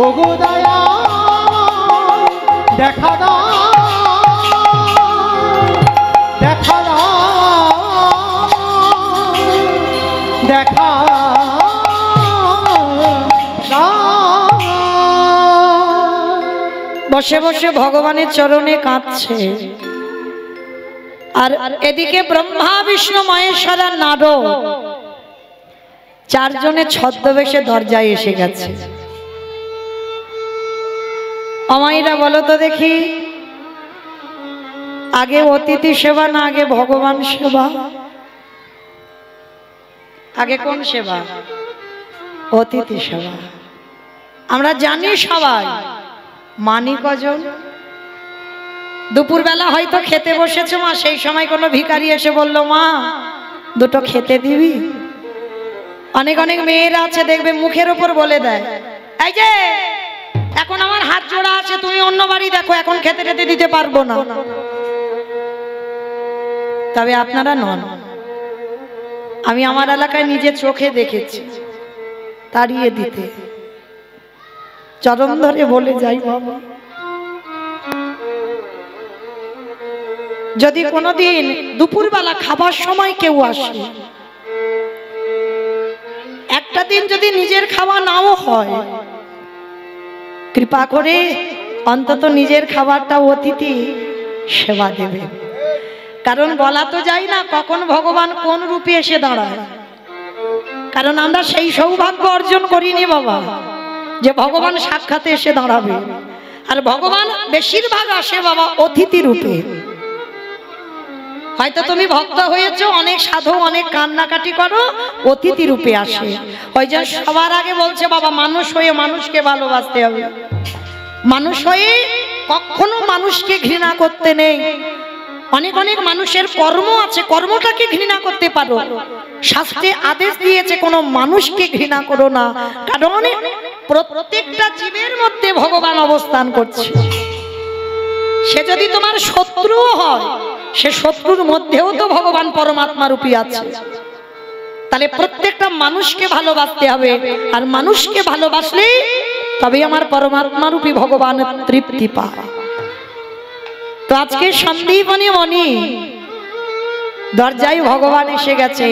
ওগো দয়া দেখা দাও, দেখা দাও, দেখা বসে বসে ভগবানের চরণে কাঁদছে, আর এদিকে ব্রহ্মা বিষ্ণু মহেশ্বর আর নারদ 4 জনে ছদ্মবেশে দরজায় এসে গেছে। অমাইরা বলো তো দেখি, আগে অতিথি সেবা না আগে ভগবান সেবা? আগে কোন সেবা? অতিথি সেবা। আমরা জানি সবাই, মানি কজন? দুপুরবেলা হয়তো খেতে বসেছো মা, সেই সময় কোনো ভিখারি এসে বলল, মা 2টো খেতে দিবি? অনেক অনেক মেয়েরা আছে দেখবে মুখের উপর বলে দেয়, এই যে এখন আমার হাত জোড়া আছে, তুমি অন্য বাড়ি দেখো, এখন খেতে টেতে দিতে পারবো না। তবে আপনারা নন, আমি আমার এলাকায় নিজে চোখে দেখেছি তাড়িয়ে দিতে। চরণ ধরে বলে যাই, বাবা যদি কোনোদিন দুপুরবেলা খাবার সময় কেউ আসে দিন যদি নিজের খাওয়া নাও হয়, কৃপা করে অন্তত নিজের খাবারটা অতিথি সেবা দেবে। কারণ বলা তো যায় না কখন ভগবান কোন রূপে এসে দাঁড়ায়, কারণ আমরা সেই সৌভাগ্য অর্জন করিনি বাবা যে ভগবান সাক্ষাতে এসে দাঁড়াবে। আর ভগবান বেশিরভাগ আসে বাবা অতিথি রূপে। হয়তো তুমি ভক্ত হয়েছো, অনেক সাধু অনেক কান্নাকাটি করো, অতিথি রূপে আসে। ওই যে সবার আগে বলছে বাবা মানুষ হয়ে মানুষকে ভালোবাসতে হবে, মানুষ হয়ে কখনো মানুষকে ঘৃণা করতে নেই। অনেক অনেক মানুষের কর্ম আছে, কর্মটাকে ঘৃণা করতে পারো, শাস্ত্রে আদেশ দিয়েছে কোনো মানুষকে ঘৃণা করো না, কারণ প্রত্যেকটা জীবের মধ্যে ভগবান অবস্থান করছে। সে যদি তোমার শত্রুও হয়, সে শত্রুর মধ্যেও তো ভগবান পরমাত্মা রূপী আছে। তাহলে প্রত্যেকটা মানুষকে ভালোবাসতে হবে, আর মানুষকে ভালোবাসলে তবে আমার পরমাত্মা রূপী ভগবান তৃপ্তি পায়। তো আজকে সন্দীপনী মণি দরজায় ভগবান এসে গেছে,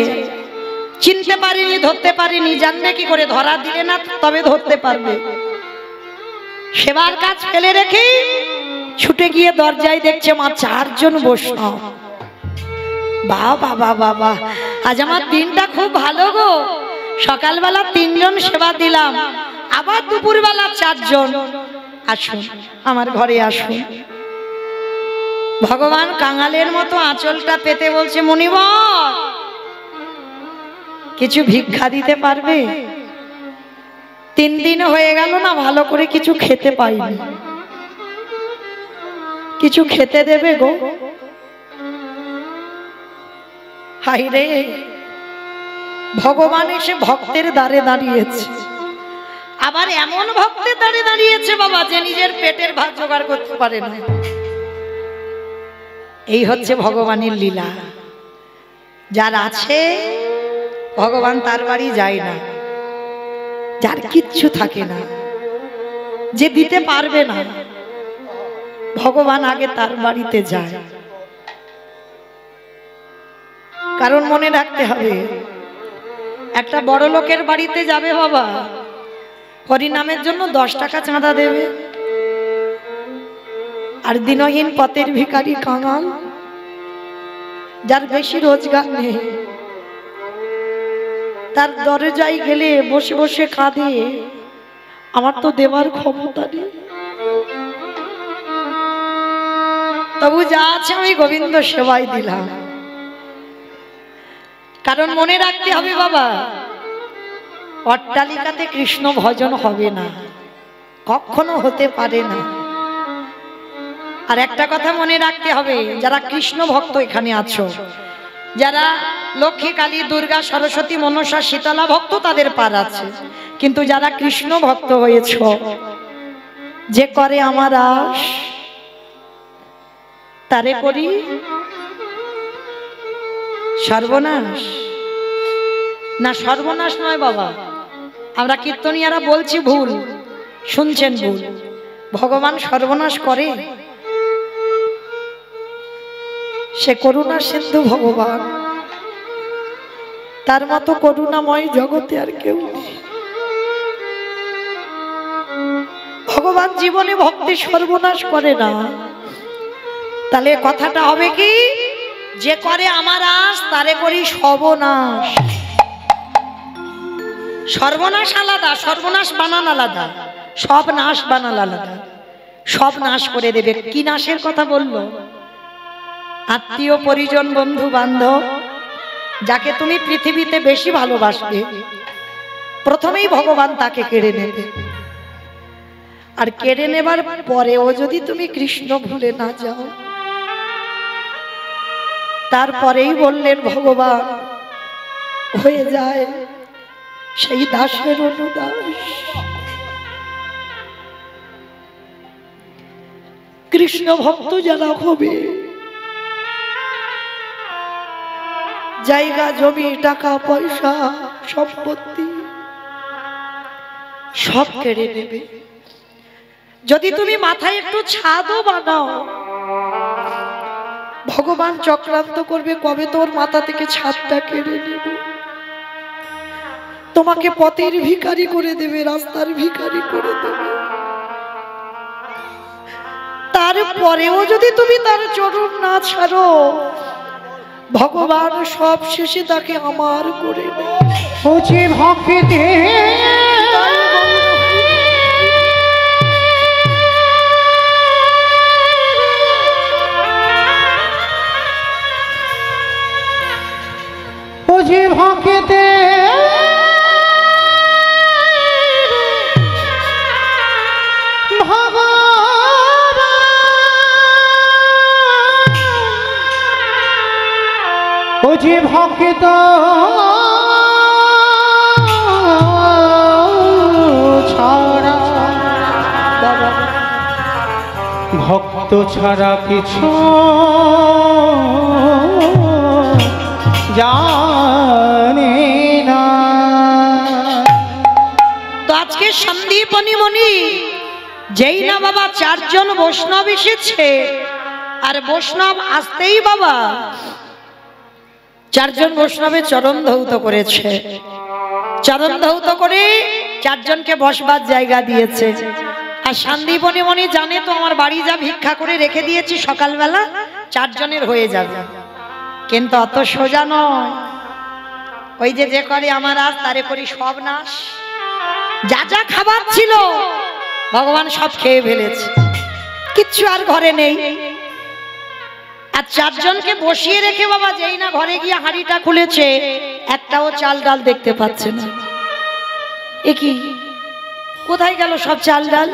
চিনতে পারিনি, ধরতে পারিনি, জানবে কি করে? ধরা দিলে না তবে ধরতে পারবে। সেবার কাজ ফেলে রেখে ছুটে গিয়ে দরজায় দেখছে মা 4 জন বৈষ্ণব। বাবা বাবা বাবা, আজ আমার দিনটা খুব ভালো গো। সকালবেলা 3 জন সেবা দিলাম, আবার দুপুরবেলা 4 জন। আসুন আমার ঘরে আসুন। ভগবান কাঙালের মতো আঁচলটা পেতে বলছে মুনিবর কিছু ভিক্ষা দিতে পারবে? 3 দিন হয়ে গেল না, ভালো করে কিছু খেতে পাইনি, কিছু খেতে দেবে গো? হাই রে, ভগবান এসে ভক্তের দ্বারে দাঁড়িয়েছে। আবার এমন ভক্তের দ্বারে দাঁড়িয়েছে বাবা যে নিজের পেটের ভাত জোগাড় করতে পারে না। এই হচ্ছে ভগবানের লীলা। যার আছে ভগবান তার বাড়ি যায় না, যার কিচ্ছু থাকে না, যে দিতে পারবে না, ভগবান আগে তার বাড়িতে যায়। কারণ মনে রাখতে হবে, একটা বড় লোকের বাড়িতে যাবে বাবা, হরিনামের জন্য 10 টাকা চাঁদা দেবে, আর দিনহীন পথের ভিখারি কাঙাল যার বেশি রোজগার নেই, তার দরজায় গেলে বসে বসে কাঁদে, আমার তো দেওয়ার ক্ষমতা নেই, তবু যা আছে আমি গোবিন্দ সেবাই দিলাম। কারণ মনে রাখতে হবে বাবা, অট্টালিকাতে কৃষ্ণ ভজন হবে না, কখনো হতে পারে না। আর একটা কথা মনে রাখতে হবে, যারা কৃষ্ণ ভক্ত এখানে আছো, যারা লক্ষ্মী কালী দুর্গা সরস্বতী মনসা শীতলা ভক্ত, তাদের পার আছে, কিন্তু যারা কৃষ্ণ ভক্ত হয়েছ, যে করে আমার আশ তারে করি সর্বনাশ। না সর্বনাশ নয় বাবা, আমরা কীর্তনিয়ারা বলছি ভুল, শুনছেন ভুল। ভগবান সর্বনাশ করে? সে করুণা সিন্ধু ভগবান, তার মতো করুণাময় জগতে আর কেউ নেই। ভগবান জীবনে ভক্তি সর্বনাশ করে না। তাহলে কথাটা হবে কি, যে করে আমার আশ তারে করি সর্বনাশ। সর্বনাশ আলাদা, সর্বনাশ বানান আলাদা, সব নাশ বানান আলাদা। সব নাশ করে দেবে। কি নাশের কথা বললো? আত্মীয় পরিজন বন্ধু বান্ধব যাকে তুমি পৃথিবীতে বেশি ভালোবাসবে, প্রথমেই ভগবান তাকে কেড়ে নেবে। আর কেড়ে নেবার পরেও যদি তুমি কৃষ্ণ ভুলে না যাও, তারপরেই বললেন ভগবান হয়ে যায় সেই দাসের অনুদাস। কৃষ্ণ ভক্ত যারা হবে, জায়গা জমি টাকা পয়সা সম্পত্তি সব কেড়ে নেবে। যদি তুমি মাথায় একটু ছাদও বানাও, ভগবান চক্রান্ত করবে কবে তোর মাথা থেকে ছাদটা কেড়ে নেবে। তোমাকে পথের ভিখারি করে দেবে, রাস্তার ভিখারি করে দেবে। তারপরেও যদি তুমি তার চরণ না ছাড়ো, ভগবান সব শেষে তাকে আমার করে নেয়। ও যে ভক্তে ও যে ভক্তে ও যে ভক্ত ছাড়া ভক্ত ছাড়া কিছু জানে না। তো আজকে সন্দীপনী মণি যেই না বাবা চারজন বৈষ্ণব এসেছে, আর বৈষ্ণব আসতেই বাবা চারজন বৈষ্ণবের চরণ ধৌত করেছে। চরণ ধৌত করে চারজনকে বসবার জায়গা দিয়েছে। আর সন্দীপনী মণি জানে তো আমার বাড়ি যা ভিক্ষা করে রেখে দিয়েছি সকালবেলা চারজনের হয়ে যাবে, কিন্তু অত সোজা নয়। ওই যে যে করে আমার আজ তারে করি সব নাশ। যা যা খাবার ছিল ভগবান সব খেয়ে ফেলেছে, কিচ্ছু আর ঘরে নেই। আর চারজনকে বসিয়ে রেখে বাবা যেই না ঘরে গিয়ে হাঁড়িটা খুলেছে, একটাও চাল ডাল দেখতে পাচ্ছে না। এ কি, কোথায় গেল সব চাল ডাল?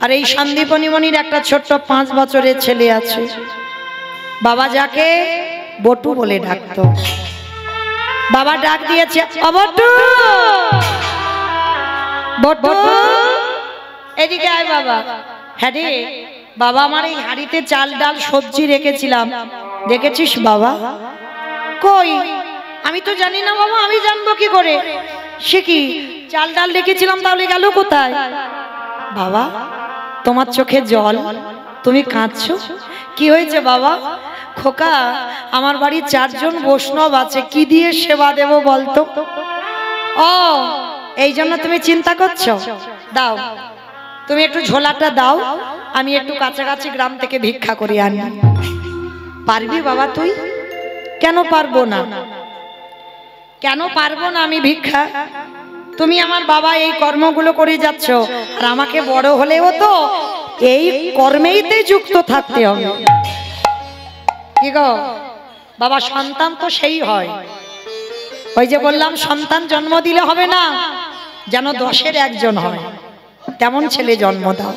আর এই সন্দীপনী মণির একটা ছোট্ট 5 বছরের ছেলে আছে, বাবা যাকে বটু বলে ডাকতো। বাবা ডাক দিয়েছে, বটু বটু এদিকে আয় বাবা। হ্যাঁ রে বাবা, আমার এই হাঁড়িতে চাল ডাল সবজি রেখেছিলাম, দেখেছিস বাবা? কই, আমি তো জানি না বাবা। আমি জানবো কি করে? সে কি, চাল ডাল রেখেছিলাম তাহলে গেল কোথায়? বাবা তোমার চোখে জল, তুমি কাঁদছো, কি হয়েছে বাবা? খোকা, আমার বাড়ি চারজন বৈষ্ণব আছে, কি দিয়ে সেবা দেব বলতো? ও এই জন্য তুমি চিন্তা করছো? দাও তুমি একটু ঝোলাটা দাও, আমি একটু কাছাকাছি গ্রাম থেকে ভিক্ষা করে আনি। পারবি বাবা তুই? কেন পারবো না, কেন পারবো না আমি ভিক্ষা? তুমি আমার বাবা এই কর্মগুলো করে যাচ্ছ, আর আমাকে বড় হলেও তো এই কর্মেইতে যুক্ত থাকতে হবে। কি গো বাবা, সন্তান তো সেই হয়। ওই যে বললাম সন্তান জন্ম দিলে হবে না, যেন 10-এর একজন হয়, তেমন ছেলে জন্ম দাও।